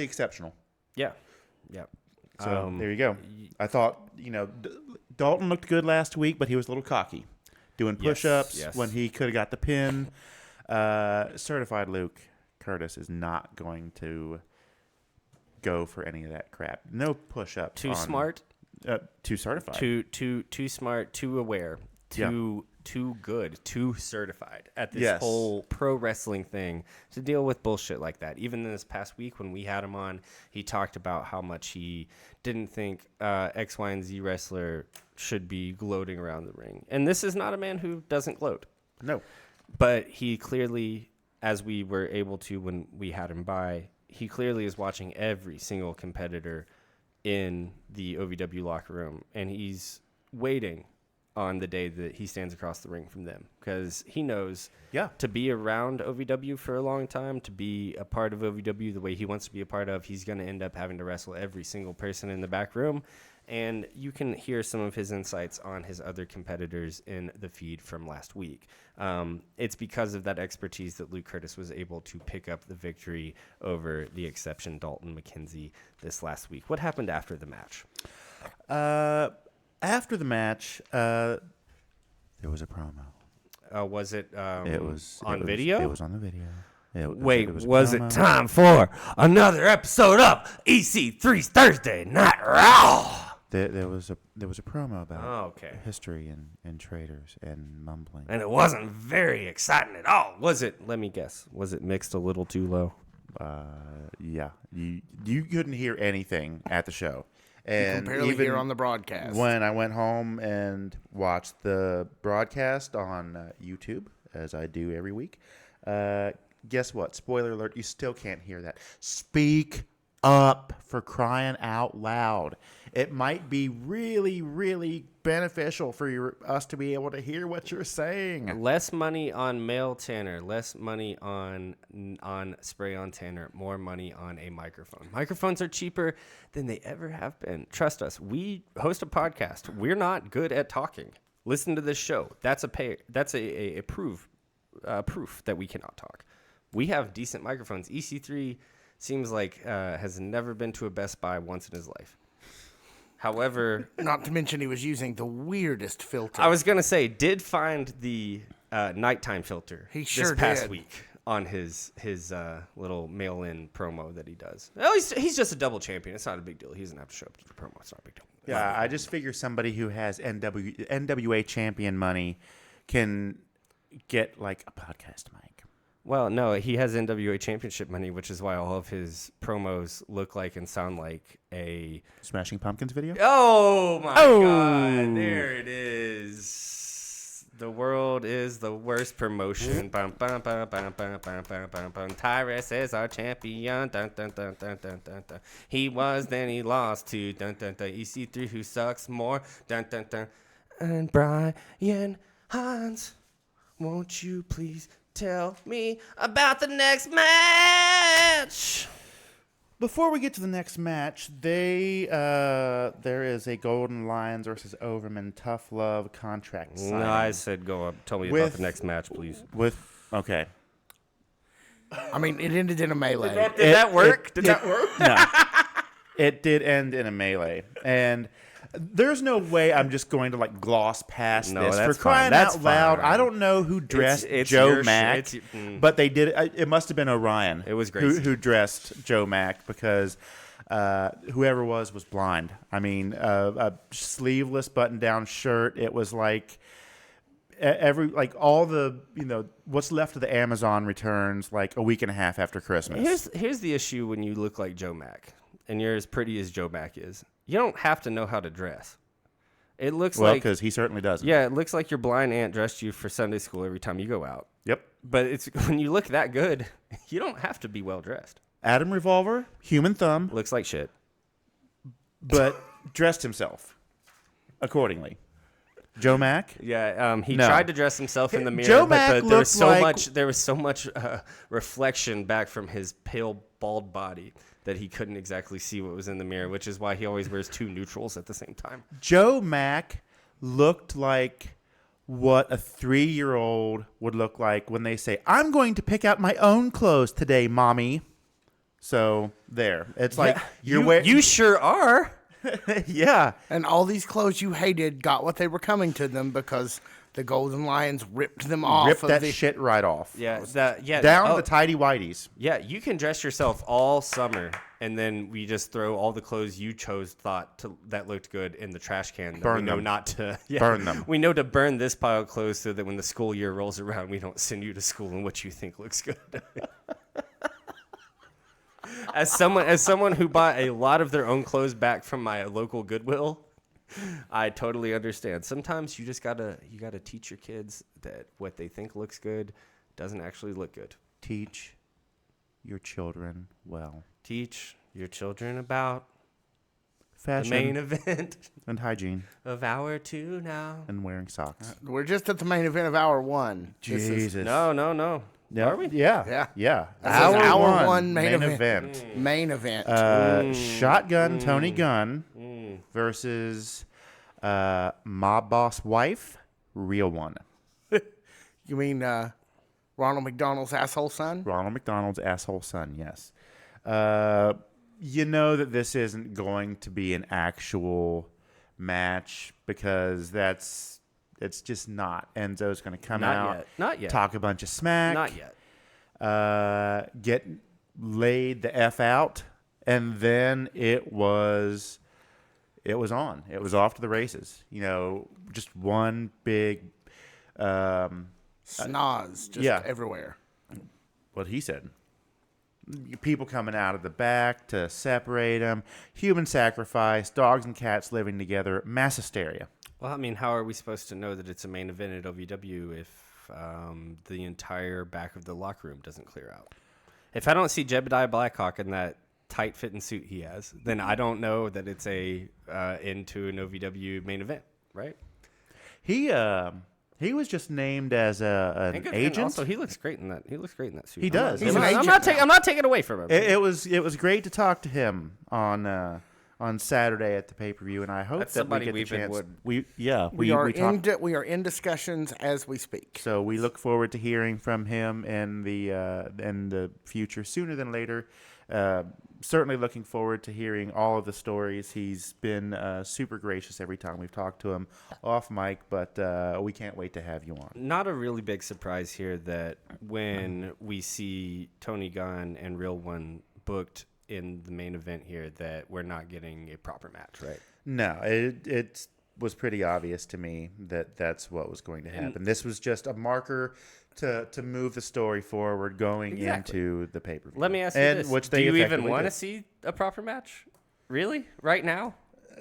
exceptional. Yeah. So there you go. I thought, Dalton looked good last week, but he was a little cocky, doing push-ups when he could have got the pin. Certified Luke Kurtis is not going to go for any of that crap. No push-ups. Too smart. Too certified. Too smart. Too aware. Too good, too certified at this whole pro wrestling thing to deal with bullshit like that. Even this past week when we had him on, he talked about how much he didn't think X, Y, and Z wrestler should be gloating around the ring. And this is not a man who doesn't gloat. No. But he clearly, as we were able to when we had him by, he clearly is watching every single competitor in the OVW locker room, and he's waiting on the day that he stands across the ring from them, because he knows to be around OVW for a long time, to be a part of OVW the way he wants to be a part of, he's going to end up having to wrestle every single person in the back room. And you can hear some of his insights on his other competitors in the feed from last week. It's because of that expertise that Luke Kurtis was able to pick up the victory over the exception Dalton Mackenzie this last week. What happened after the match? After the match, there was a promo. Was it? It was on video. It was on the video. Wait, was it time for another episode of EC3's Thursday Night Raw? There was a promo about okay. history and traders and mumbling. And it wasn't very exciting at all, was it? Let me guess. Was it mixed a little too low? Yeah. You couldn't hear anything at the show. And you can barely even hear on the broadcast. When I went home and watched the broadcast on YouTube, as I do every week, guess what? Spoiler alert, you still can't hear that. Speak up, for crying out loud. It might be really, really beneficial for us to be able to hear what you're saying. Less money on male tanner, less money on spray-on tanner, more money on a microphone. Microphones are cheaper than they ever have been. Trust us, we host a podcast. We're not good at talking. Listen to this show. That's a proof that we cannot talk. We have decent microphones. EC3 seems like has never been to a Best Buy once in his life. However, not to mention he was using the weirdest filter. I was gonna say, did find the nighttime filter this past week on his little mail-in promo that he does. Oh, he's just a double champion. It's not a big deal. He doesn't have to show up to the promo. It's not a big deal. Yeah, I just figure somebody who has NWA champion money can get like a podcast mic. Well, no, he has NWA championship money, which is why all of his promos look like and sound like a Smashing Pumpkins video. Oh my God! There it is. The world is the worst promotion. Bum, bum, bum, bum, bum, bum, bum, bum, bum. Tyrus is our champion. Dun, dun, dun, dun, dun, dun, dun. He was, then he lost to dun, dun, dun. EC3 who sucks more. Dun, dun, dun. And Brian Hines, won't you please tell me about the next match? Before we get to the next match, there is a Golden Lions versus Overman Tough Love contract signing. No, I said go up. Tell me about the next match, please. Okay. I mean, it ended in a melee. Did that work? Did that work? No. It did end in a melee. And there's no way I'm just going to like gloss past this. For crying out loud, I don't know who dressed Joe Mack, but they did. It must have been Orion. It was great who dressed Joe Mack, because whoever was blind. I mean, a sleeveless button-down shirt. It was like all the what's left of the Amazon returns like a week and a half after Christmas. Here's the issue when you look like Joe Mack and you're as pretty as Joe Mack is. You don't have to know how to dress. It looks like... because he certainly doesn't. Yeah, it looks like your blind aunt dressed you for Sunday school every time you go out. Yep. But it's when you look that good, you don't have to be well-dressed. Adam Revolver, human thumb. Looks like shit. But dressed himself accordingly. Joe Mack? Yeah, he tried to dress himself in the mirror, Joe Mack but there was so much reflection back from his pale, bald body that he couldn't exactly see what was in the mirror, which is why he always wears two neutrals at the same time. Joe Mack looked like what a 3-year-old would look like when they say, "I'm going to pick out my own clothes today, Mommy." So there. It's like you sure are. Yeah. And all these clothes you hated got what they were coming to them because the Golden Lions ripped them off. Ripped that shit right off. Yeah, down the tidy whities. Yeah, you can dress yourself all summer, and then we just throw all the clothes you thought that looked good in the trash can. Burn them. Burn them. We know to burn this pile of clothes so that when the school year rolls around, we don't send you to school in what you think looks good. As someone who bought a lot of their own clothes back from my local Goodwill, I totally understand. Sometimes you just gotta teach your kids that what they think looks good doesn't actually look good. Teach your children well. Teach your children about fashion, The main event and hygiene, of hour 2 now. and wearing socks. We're just at the main event of hour 1. Jesus. No. Yeah. Are we? Yeah. Yeah. This is Hour hour 1 main event. Main event. Shotgun Tony Gunn versus Mob Boss Wife, Real One. You mean Ronald McDonald's asshole son? Ronald McDonald's asshole son, yes. You know that this isn't going to be an actual match because it's just not. Enzo's going to come out, Not yet. talk a bunch of smack, Not yet. get laid the F out, and then it was on. It was off to the races. You know, just one big Snoz just everywhere. what he said. People coming out of the back to separate them, human sacrifice, dogs and cats living together, mass hysteria. Well, I mean, how are we supposed to know that it's a main event at OVW if the entire back of the locker room doesn't clear out? If I don't see Jebediah Blackhawk in that tight-fitting suit he has, then I don't know that it's into an OVW main event, right? He was just named as an agent. Also, he looks great in that. He looks great in that suit. He does. He's an agent I'm not taking away from him. It was great to talk to him on Saturday at the pay-per-view, and I hope That's that we somebody get the we've been chance. would- We are in discussions as we speak. So we look forward to hearing from him in the future, sooner than later. Certainly looking forward to hearing all of the stories. He's been super gracious every time we've talked to him off mic, but we can't wait to have you on. Not a really big surprise here that when we see Tony Gunn and Real One booked in the main event here, that we're not getting a proper match, right? No, it was pretty obvious to me that that's what was going to happen. This was just a marker to move the story forward going into the pay-per-view. Let me ask you this. Which Do they you even effectively want to did. see a proper match? Really? Right now?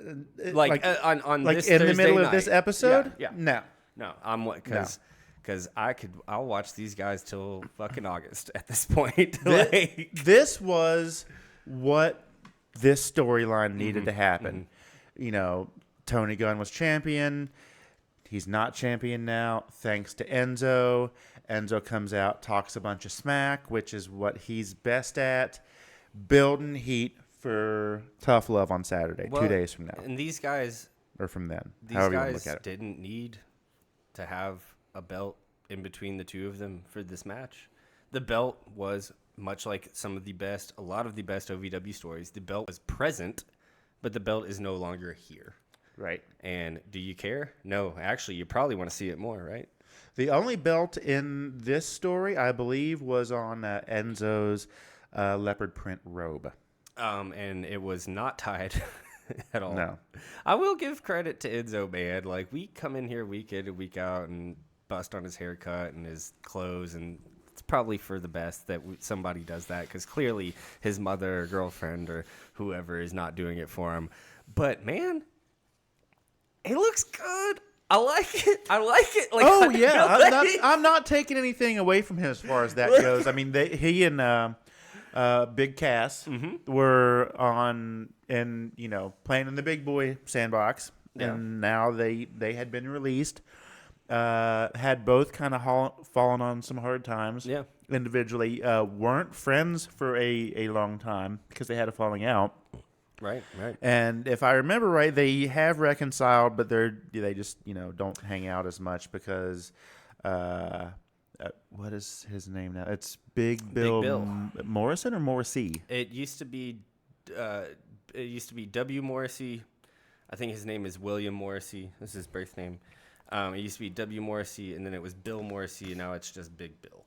On like this in the Thursday middle night? of this episode? Yeah. No. No, I'm because I'll watch these guys till fucking August at this point. This was what this storyline needed to happen. You know, Tony Gunn was champion. He's not champion now, thanks to Enzo. Enzo comes out, talks a bunch of smack, which is what he's best at. Building heat for Tough Love on Saturday, 2 days from now. And these guys, Or from then, these however you want to guys look at it. didn't need to have a belt in between the two of them for this match. The belt was much like a lot of the best OVW stories. The belt was present, but the belt is no longer here. Right. And do you care? No, actually, you probably want to see it more, right? The only belt in this story, I believe, was on Enzo's leopard print robe. And it was not tied at all. No. I will give credit to Enzo, man. Like, we come in here week in and week out and bust on his haircut and his clothes, and it's probably for the best that somebody does that, because clearly his mother or girlfriend or whoever is not doing it for him. But, man, it looks good. I like it. Like, Oh yeah, I'm not taking anything away from him as far as that goes. I mean, he and Big Cass were on and playing in the big boy sandbox, and now they had been released. Had both kind of fallen on some hard times. Yeah. Individually, weren't friends for a long time because they had a falling out. Right. And if I remember right, they have reconciled, but they just don't hang out as much because what is his name now? It's Big Bill. Morrison or Morrissey? It used to be W. Morrissey. I think his name is William Morrissey. This is his birth name. It used to be W. Morrissey, and then it was Bill Morrissey, and now it's just Big Bill.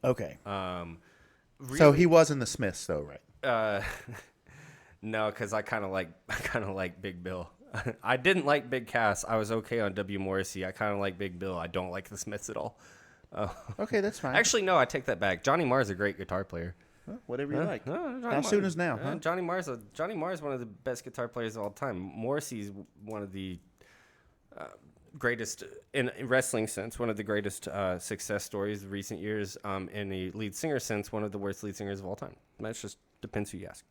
Okay. Really, So he was in the Smiths, though, right? No, because I kind of like Big Bill. I didn't like Big Cass. I was okay on W. Morrissey. I kind of like Big Bill. I don't like the Smiths at all. Okay, that's fine. Actually, no, I take that back. Johnny Marr is a great guitar player. Well, whatever you like. Johnny How Marr- soon is now? Huh? Johnny Marr is one of the best guitar players of all time. Morrissey's one of the greatest in wrestling sense, one of the greatest success stories of recent years. In a lead singer sense, one of the worst lead singers of all time. That just depends who you ask.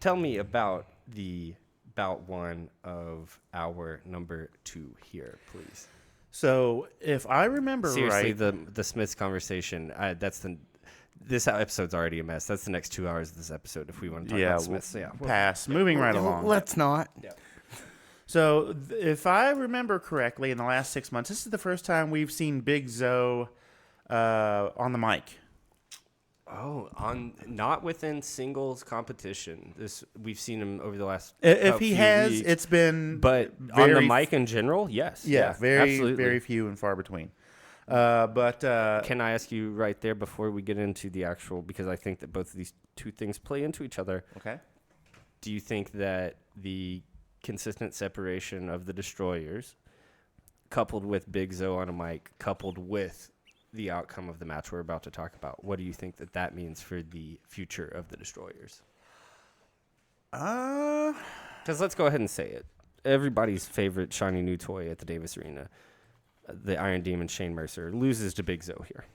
Tell me about the bout one of our number 2 here, please. So if I remember Seriously, right, the Smiths conversation, this episode's already a mess. That's the next 2 hours of this episode if we want to talk about Smiths. Yeah, pass. Moving right along. Let's not. Yeah. So if I remember correctly, in the last 6 months, this is the first time we've seen Big Zoe on the mic. Oh, not within singles competition. We've seen him over the last. If he few has, weeks, it's been but on the mic in general, yes. Yeah, very absolutely. very few and far between. But can I ask you right there before we get into the actual, because I think that both of these two things play into each other. Okay. Do you think that the consistent separation of the destroyers, coupled with Big Zoe on a mic, coupled with the outcome of the match we're about to talk about, what do you think that means for the future of the destroyers? Because let's go ahead and say it. Everybody's favorite shiny new toy at the Davis Arena, the Iron Demon Shane Mercer, loses to Big Zoe here.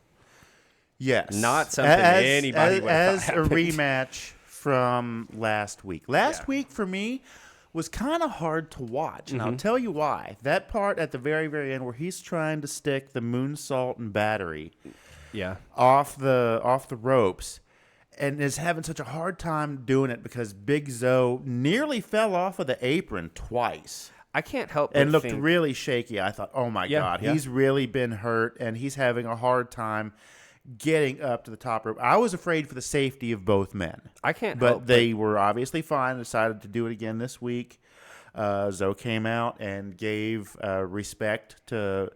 Yes. Not something anybody would have as thought a happened. rematch from last week. Last week for me was kind of hard to watch, and I'll tell you why. That part at the very, very end where he's trying to stick the moonsault and battery off the ropes, and is having such a hard time doing it because Big Zoe nearly fell off of the apron twice. I can't help but And looked think, really shaky. I thought, oh my God, he's really been hurt, and he's having a hard time getting up to the top rope. I was afraid for the safety of both men. I can't but help they were obviously fine. Decided to do it again this week. Zoe came out and gave respect to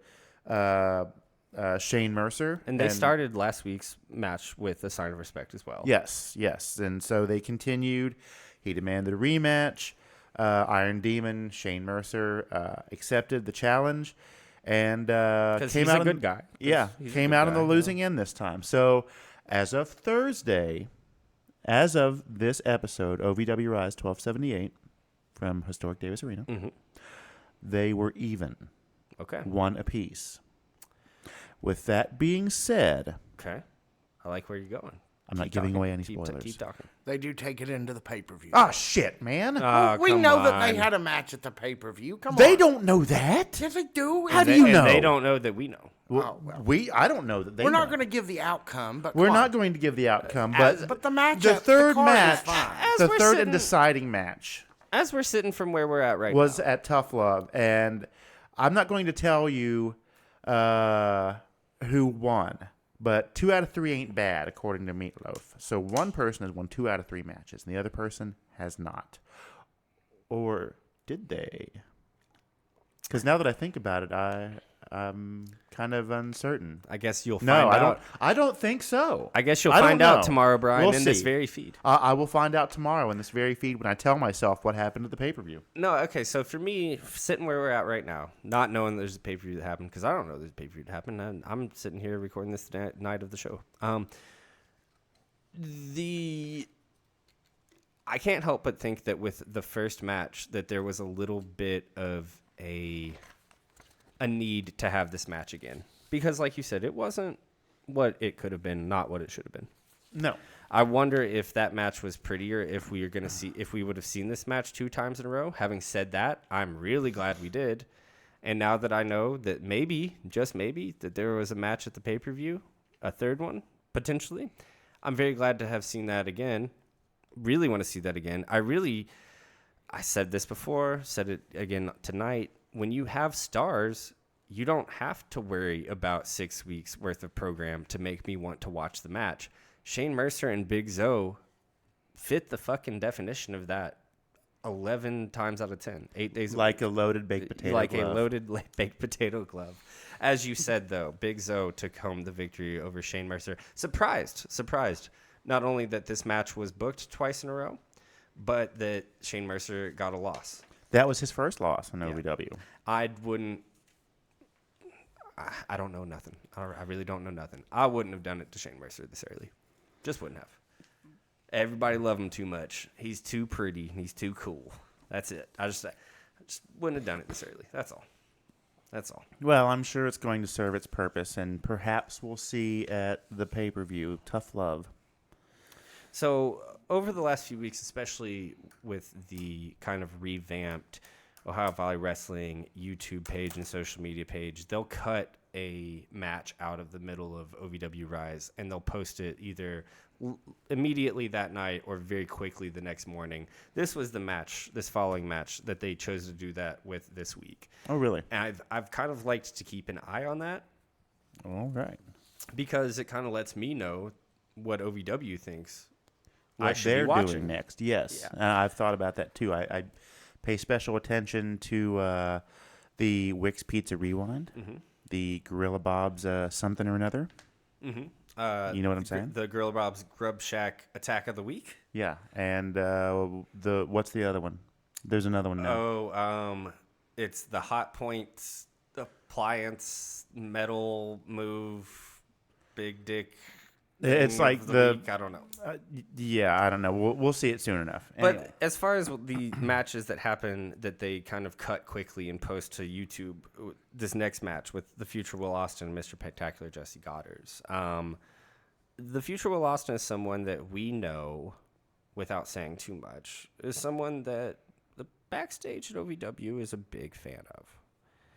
Shane Mercer. And they started last week's match with a sign of respect as well. Yes. And so they continued. He demanded a rematch. Iron Demon, Shane Mercer, accepted the challenge. And because came he's out a good guy. Yeah, came out on the losing end this time. So as of Thursday, as of this episode, OVW Rise 1278 from Historic Davis Arena, they were even. Okay. One apiece. With that being said, Okay. I like where you're going. I'm not giving away any spoilers. Keep talking. They do take it into the pay-per-view. Oh, shit, man. we know that they had a match at the pay-per-view. Come on. They don't know that. Yes, they do. How do you know? They don't know that we know. Well, I don't know that they We're not know. going to give the outcome, but We're come not on. going to give the outcome, but the match, the at third card is match, fine. As the we're third sitting- and deciding match As we're sitting from where we're at right was now. at Tough Love, and I'm not going to tell you who won, but 2 out of 3 ain't bad according to Meatloaf. So one person has won 2 out of 3 matches, and the other person has not. Or did they? Because now that I think about it, I'm kind of uncertain. I guess you'll find No, out. I don't think so. I guess you'll I don't find out know. tomorrow, Brian, We'll in this see. very feed. I will find out tomorrow in this very feed when I tell myself what happened at the pay-per-view. No, okay. So for me, sitting where we're at right now, not knowing there's a pay-per-view that happened, because I don't know there's a pay-per-view that happened, and I'm sitting here recording this night of the show. I can't help but think that with the first match that there was a little bit of a need to have this match again, because like you said, it wasn't what it could have been, not what it should have been. No. I wonder if that match was prettier, if we would have seen this match 2 times in a row. Having said that, I'm really glad we did. And now that I know that maybe, just maybe, that there was a match at the pay-per-view, a third one, potentially, I'm very glad to have seen that again. Really want to see that again. I said this before, said it again tonight. When you have stars, you don't have to worry about 6 weeks worth of program to make me want to watch the match. Shane Mercer and Big Zoe fit the fucking definition of that 11 times out of 10. 8 days Like a loaded baked potato like glove. a loaded baked potato glove. As you said, though, Big Zoe took home the victory over Shane Mercer. Surprised. Not only that this match was booked twice in a row, but that Shane Mercer got a loss. That was his first loss in OVW. I don't know nothing. I really don't know nothing. I wouldn't have done it to Shane Mercer this early. Just wouldn't have. Everybody loved him too much. He's too pretty. He's too cool. That's it. I just wouldn't have done it this early. That's all. Well, I'm sure it's going to serve its purpose, and perhaps we'll see at the pay-per-view Tough Love. So over the last few weeks, especially with the kind of revamped Ohio Valley Wrestling YouTube page and social media page, they'll cut a match out of the middle of OVW Rise, and they'll post it either immediately that night or very quickly the next morning. This was the match, this following match, that they chose to do that with this week. Oh, really? And I've kind of liked to keep an eye on that. All right. Because it kind of lets me know what OVW thinks what I should they're be watching doing next. Yes, Yeah. I've thought about that too. I pay special attention to the Wix Pizza Rewind, the Gorilla Bob's something or another. You know what I'm saying? The Gorilla Bob's Grub Shack Attack of the Week. Yeah, and what's the other one? There's another one now. It's the Hot Points Appliance Metal Move Big Dick. It's like the week. I don't know. Yeah, I don't know. We'll see it soon enough. But Anyway. as far as the matches that happen that they kind of cut quickly and post to YouTube, this next match with the future Will Austin and Mr. Pectacular Jessie Godderz. The future Will Austin is someone that we know, without saying too much, is someone that the backstage at OVW is a big fan of.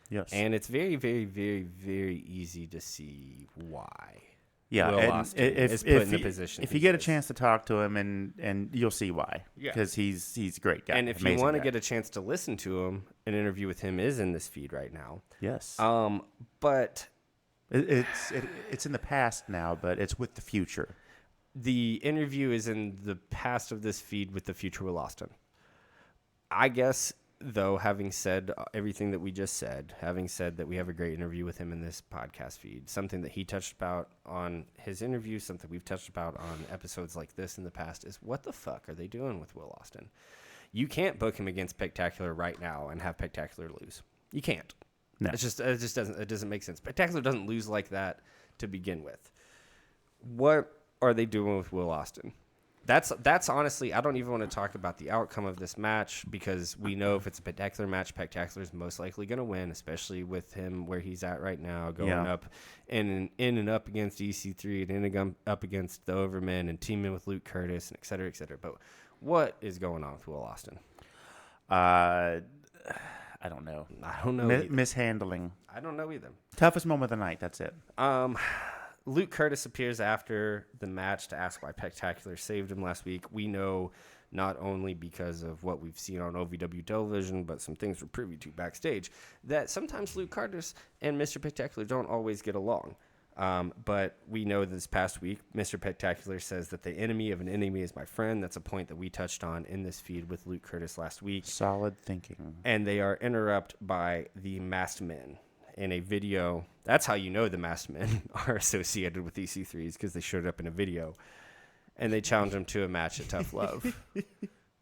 Yes. And it's very, very, very, very easy to see why. Yeah, Will and Austin if is put in the position if you he get a is. chance to talk to him, and you'll see why, Yeah. because he's a great guy. And if you amazing want to guy. get a chance to listen to him, an interview with him is in this feed right now. yes, But it's in the past now, but it's with the future. the interview is in the past of this feed with the future Will Austin. I guess, though, having said everything that we just said, having said that we have a great interview with him in this podcast feed, something that he touched about on his interview, something we've touched about on episodes like this in the past, is what the fuck are they doing with Will Austin? You can't book him against Pectacular right now and have Pectacular lose. You can't. No. It doesn't make sense. Pectacular doesn't lose like that to begin with. What are they doing with Will Austin? That's honestly, I don't even want to talk about the outcome of this match, because we know if it's a Pectacular match, Pectacular is most likely going to win, especially with him where he's at right now, going up in and up against EC3 and in and up against the Overmen and teaming with Luke Kurtis and et cetera, et cetera. But what is going on with Will Austin? I don't know. I don't know. Mishandling. I don't know either. Toughest moment of the night. That's it. Luke Kurtis appears after the match to ask why Pectacular saved him last week. We know, not only because of what we've seen on OVW television, but some things we're privy to backstage, that sometimes Luke Kurtis and Mr. Pectacular don't always get along. But we know this past week, Mr. Pectacular says that the enemy of an enemy is my friend. That's a point that we touched on in this feed with Luke Kurtis last week. Solid thinking. And they are interrupted by the masked men in a video. That's how you know the masked men are associated with EC3s, because they showed up in a video. And they challenge him to a match at Tough Love.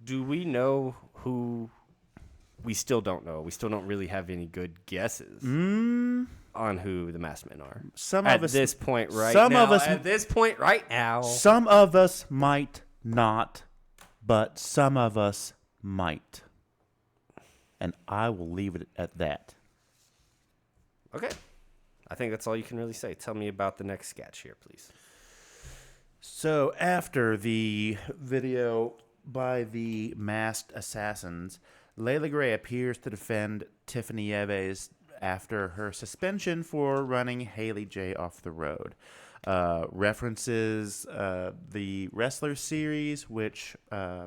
Do we know who? We still don't know. We still don't really have any good guesses on who the masked men are. At this point right now. Some of us might not, but some of us might. And I will leave it at that. Okay. I think that's all you can really say. Tell me about the next sketch here, please. So after the video by the masked assassins, Layla Gray appears to defend Tiffany Eves after her suspension for running Haley J off the road. References the Wrestler series, which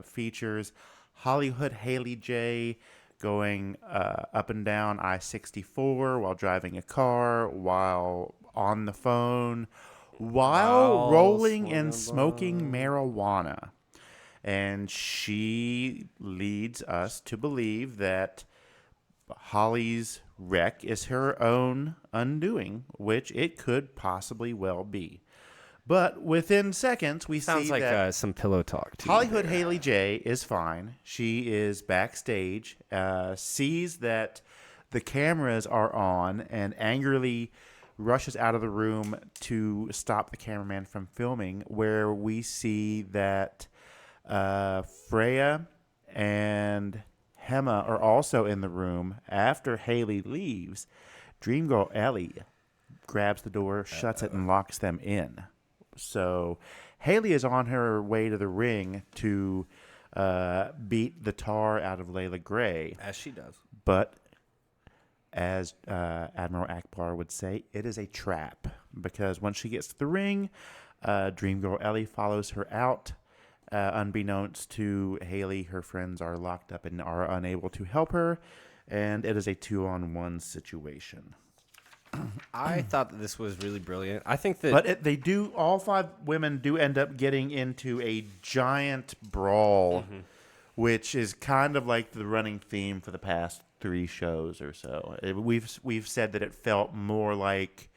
features Hollywood Haley J going up and down I-64 while driving a car, while on the phone, while rolling and smoking marijuana. And she leads us to believe that Holly's wreck is her own undoing, which it could possibly well be. But within seconds, we Sounds see like that some pillow talk. Hollywood Haley J is fine. She is backstage, sees that the cameras are on, and angrily rushes out of the room to stop the cameraman from filming, where we see that Freya and Hema are also in the room. After Haley leaves, Dream Girl Ellie grabs the door, shuts it, and locks them in. So Haley is on her way to the ring to beat the tar out of Layla Gray. As she does. But as Admiral Akbar would say, it is a trap. Because once she gets to the ring, Dream Girl Ellie follows her out. Unbeknownst to Haley, her friends are locked up and are unable to help her. And it is a 2-on-1 situation. I thought that this was really brilliant. I think that... But they do, all 5 women do end up getting into a giant brawl, which is kind of like the running theme for the past 3 shows or so. We've said that it felt more like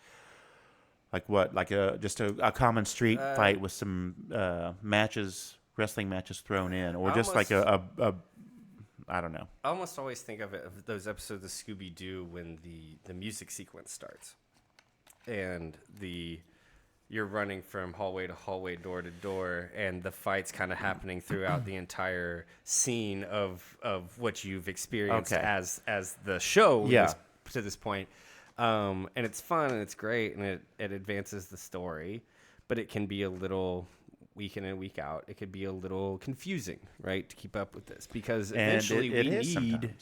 what? Like just a common street fight with some wrestling matches thrown in, or just like a I don't know. I almost always think of it of those episodes of Scooby-Doo when the music sequence starts, and you're running from hallway to hallway, door to door, and the fight's kind of happening throughout the entire scene of what you've experienced as the show to this point. And it's fun and it's great and it advances the story, but it can be a little week in and week out. It could be a little confusing, right, to keep up with this, because eventually we need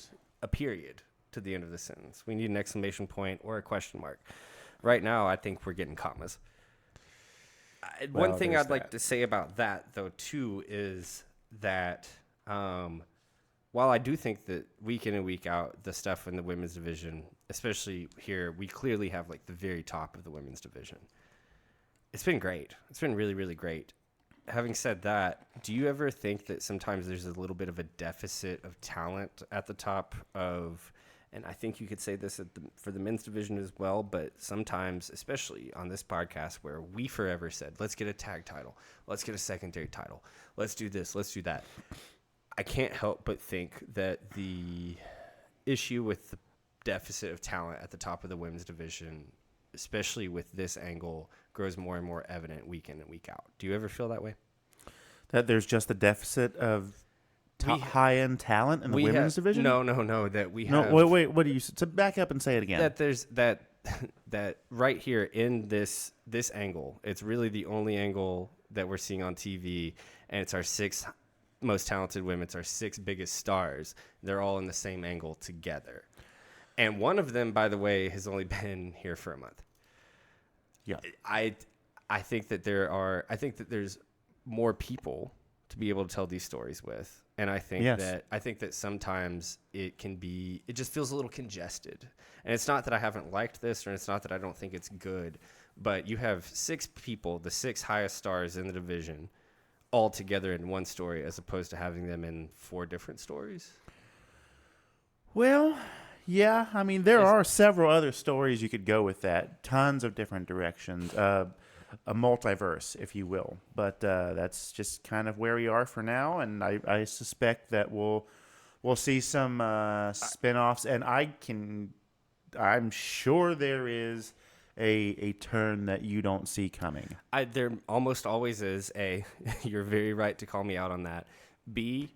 a period to the end of the sentence. We need an exclamation point or a question mark. Right now, I think we're getting commas. One thing I'd like to say about that, though, too, is that while I do think that week in and week out, the stuff in the women's division, especially here, we clearly have like the very top of the women's division. It's been great. It's been really, really great. Having said that, do you ever think that sometimes there's a little bit of a deficit of talent at the top of, and I think you could say this for the men's division as well, but sometimes, especially on this podcast where we forever said, let's get a tag title, let's get a secondary title, let's do this, let's do that. I can't help but think that the issue with the deficit of talent at the top of the women's division, especially with this angle, grows more and more evident week in and week out. Do you ever feel that way? That there's just a deficit of high-end talent in the women's division? No. That we have. No, wait. What do you? So back up and say it again. That there's that right here in this angle. It's really the only angle that we're seeing on TV, and it's our 6 most talented women. It's our 6 biggest stars. They're all in the same angle together, and one of them, by the way, has only been here for a month. Yeah, I think that there's more people to be able to tell these stories with, and I think that sometimes it just feels a little congested. And it's not that I haven't liked this, or it's not that I don't think it's good, but you have 6 people, the 6 highest stars in the division, all together in one story, as opposed to having them in 4 different stories. Well, yeah, I mean, there are several other stories you could go with that. Tons of different directions. A multiverse, if you will. But that's just kind of where we are for now, and I suspect that we'll see some spin-offs, and I'm sure there is a turn that you don't see coming. There almost always is. A, you're very right to call me out on that. B,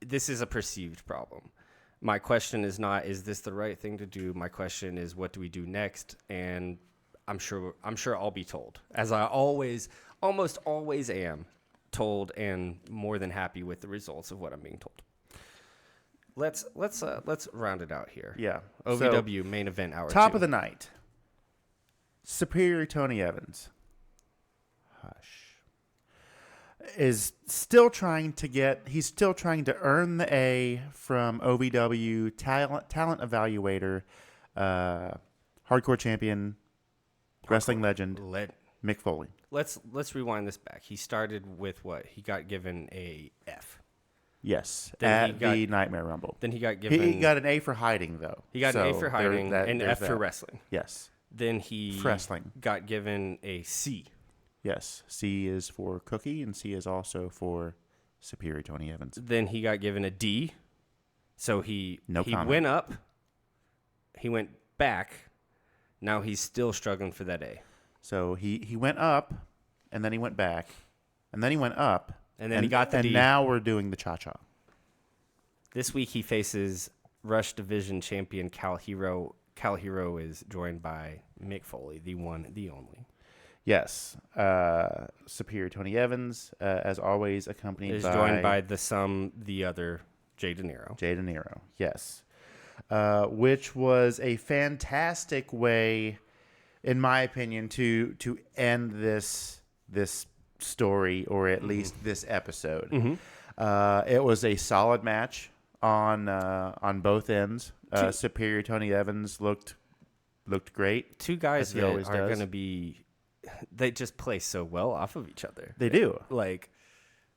this is a perceived problem. My question is not, is this the right thing to do? My question is, what do we do next? And I'm sure I'll be told, as I almost always am told, and more than happy with the results of what I'm being told. Let's round it out here. Yeah. OVW main event hour. Top 2. of the night. Superior Tony Evans. Hush. Is still trying to earn the A from OVW talent evaluator, hardcore champion, wrestling legend, Mick Foley. Let's rewind this back. He started with what? He got given a F. Yes, at the Nightmare Rumble. Then he got given... He got an A for hiding, though. He got an A for hiding, and F for wrestling. Yes. Then he got given a C. Yes, C is for Cookie, and C is also for Superior Tony Evans. Then he got given a D. So he went up. He went back. Now he's still struggling for that A. So he went up, and then he went back, and then he went up, and then he got the D. And now we're doing the cha-cha. This week he faces Rush Division champion Cal Hero Cal Hero is joined by Mick Foley, the one, the only. Yes. Superior Tony Evans, as always, accompanied Is by... joined by the other, Jay Dinero. Jay Dinero, yes. Which was a fantastic way, in my opinion, to end this story, or at least this episode. It was a solid match on both ends. Superior Tony Evans looked great. Two guys that always are does. going to be... They just play so well off of each other. They do. Like,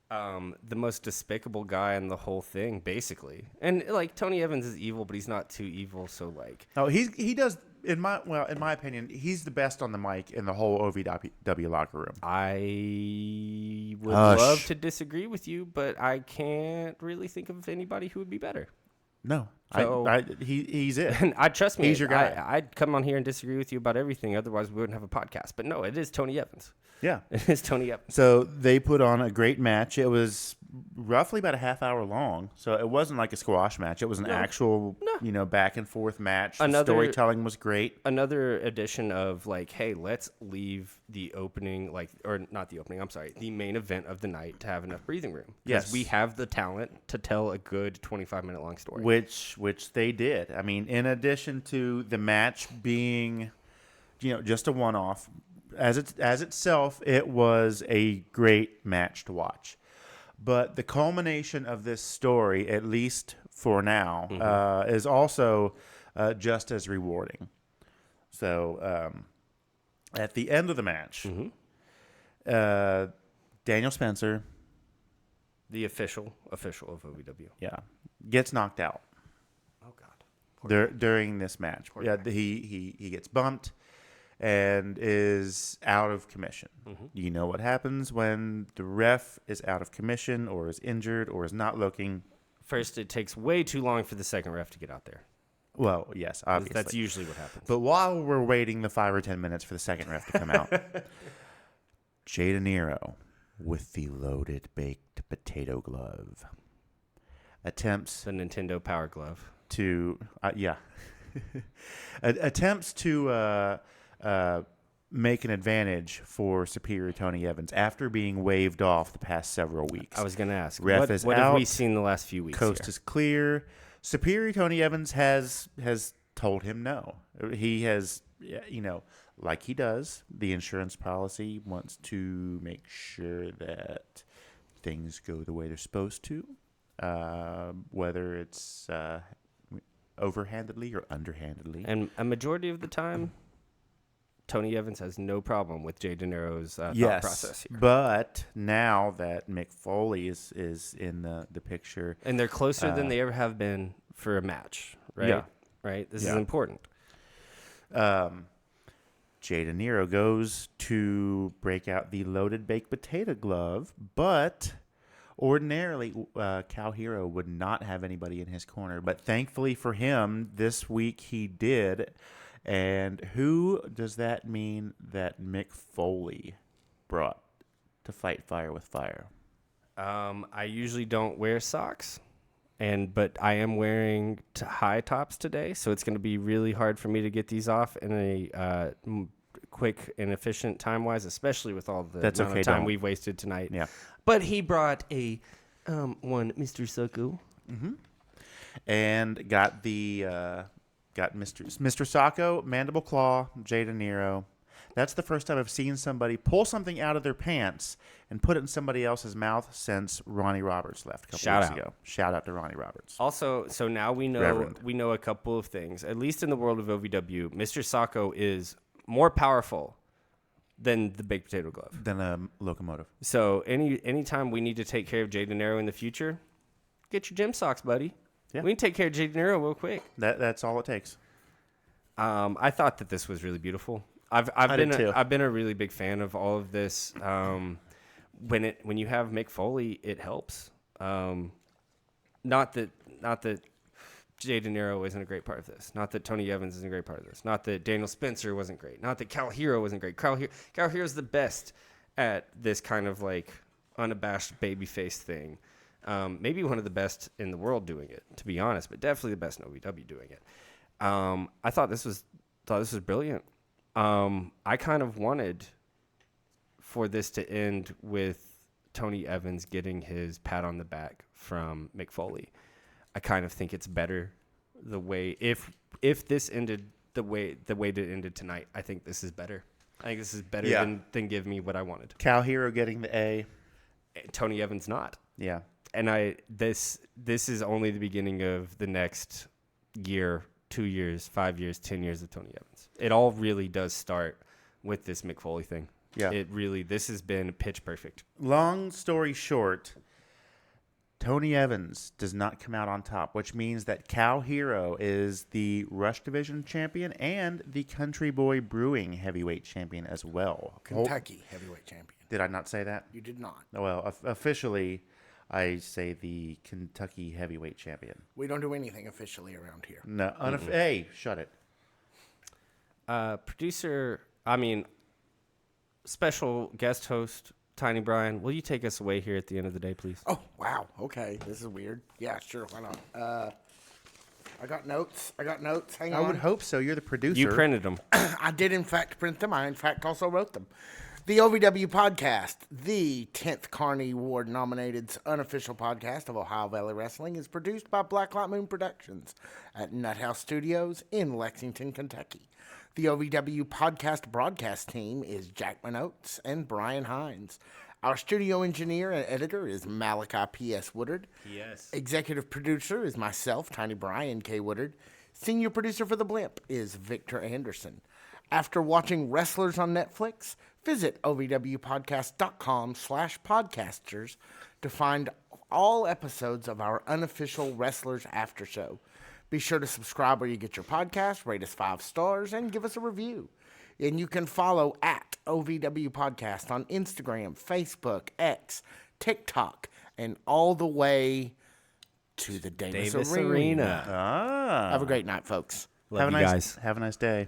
the most despicable guy in the whole thing, basically. And, like, Tony Evans is evil, but he's not too evil, so, like... Oh, he does, in my opinion, he's the best on the mic in the whole OVW locker room. I would Hush. love to disagree with you, but I can't really think of anybody who would be better. No, So- he's it. And trust me, He's your guy. I'd come on here and disagree with you about everything. Otherwise, we wouldn't have a podcast. But no, it is Tony Evans. Yeah. It is Tony Evans. So they put on a great match. It was roughly about a half hour long. So it wasn't like a squash match. It was an actual, back and forth match. The storytelling was great. Another edition of like, hey, let's leave the opening, the main event of the night to have enough breathing room. Yes. We have the talent to tell a good 25-minute long story. Which they did. I mean, in addition to the match being, just a one-off, as itself, it was a great match to watch. But the culmination of this story, at least for now, is also just as rewarding. So at the end of the match, Daniel Spencer, the official of OVW. gets knocked out. Oh God. During this match. He gets bumped and is out of commission. You know what happens when the ref is out of commission or is injured or is not looking. First, it takes way too long for the second ref to get out there. Well, yes, obviously. That's usually what happens. But while we're waiting the 5 or 10 minutes for the second ref to come out, Jay Dinero with the loaded baked potato glove attempts the Nintendo Power Glove. to attempts to make an advantage for Superior Tony Evans after being waved off the past several weeks. I was going to ask, Ref what is have out. we seen the last few weeks? Coast here? is clear. Superior Tony Evans has told him no. He has, like he does, the insurance policy wants to make sure that things go the way they're supposed to, whether it's overhandedly or underhandedly. And a majority of the time, Tony Evans has no problem with Jay Dinero's thought process here. But now that Mick Foley is in the picture, And they're closer than they ever have been for a match, right? Yeah. Right? This is Yeah. important. Jay Dinero goes to break out the loaded baked potato glove, but ordinarily Cal Hero would not have anybody in his corner. But thankfully for him, this week he did. And who does that mean that Mick Foley brought to fight fire with fire? I usually don't wear socks, but I am wearing high tops today, so it's going to be really hard for me to get these off in a quick and efficient time-wise, especially with all the amount of time we've wasted tonight. Yeah. But he brought a one Mr. Socko. And got Mr. Socko, Mandible Claw, Jay Dinero. That's the first time I've seen somebody pull something out of their pants and put it in somebody else's mouth since Ronnie Roberts left a couple weeks ago. Shout out to Ronnie Roberts. Also, so now we know a couple of things. At least in the world of OVW, Mr. Socko is more powerful than the baked potato glove. Than a locomotive. So anytime we need to take care of Jay Dinero in the future, get your gym socks, buddy. Yeah. We can take care of Jay Dinero real quick. That's all it takes. I thought that this was really beautiful. I've been a really big fan of all of this. When you have Mick Foley, it helps. Not that Jay Dinero isn't a great part of this. Not that Tony Evans isn't a great part of this. Not that Daniel Spencer wasn't great. Not that Cal Hero wasn't great. Cal Hero's the best at this kind of like unabashed babyface thing. Maybe one of the best in the world doing it, to be honest, but definitely the best in OVW doing it. I thought this was brilliant. I kind of wanted for this to end with Tony Evans getting his pat on the back from Mick Foley. I kind of think it's better the way if this ended the way it ended tonight. I think this is better. I think this is better than give me what I wanted. Cow Hero getting the A. Tony Evans not. Yeah. And this is only the beginning of the next year, 2 years, 5 years, 10 years of Tony Evans. It all really does start with this Mick Foley thing. Yeah. This has been pitch perfect. Long story short, Tony Evans does not come out on top, which means that Cow Hero is the Rush Division champion and the Country Boy Brewing heavyweight champion as well. Kentucky heavyweight champion. Did I not say that? You did not. Well, officially, I say the Kentucky heavyweight champion. We don't do anything officially around here. No. Hey, shut it. Special guest host, TyniBrian, will you take us away here at the end of the day, please? Oh, wow. Okay. This is weird. Yeah, sure. Why not? I got notes. Hang on. I would hope so. You're the producer. You printed them. I did, in fact, print them. I, in fact, also wrote them. The OVW podcast, the 10th Carney Award nominated unofficial podcast of Ohio Valley Wrestling, is produced by Blacklight Moon Productions at Nuthouse Studios in Lexington, Kentucky. The OVW podcast broadcast team is Jack Minotes and Brian Hines. Our studio engineer and editor is Malachi P.S. Woodard. Yes. Executive producer is myself, TyniBrian K. Woodard. Senior producer for The Blimp is Victor Anderson. After watching Wrestlers on Netflix, visit ovwpodcast.com/podcasters to find all episodes of our unofficial Wrestlers After Show. Be sure to subscribe where you get your podcast, rate us 5 stars, and give us a review. And you can follow at OVW Podcast on Instagram, Facebook, X, TikTok, and all the way to the Davis Arena. Ah. Have a great night, folks. Love you guys. Have a nice day.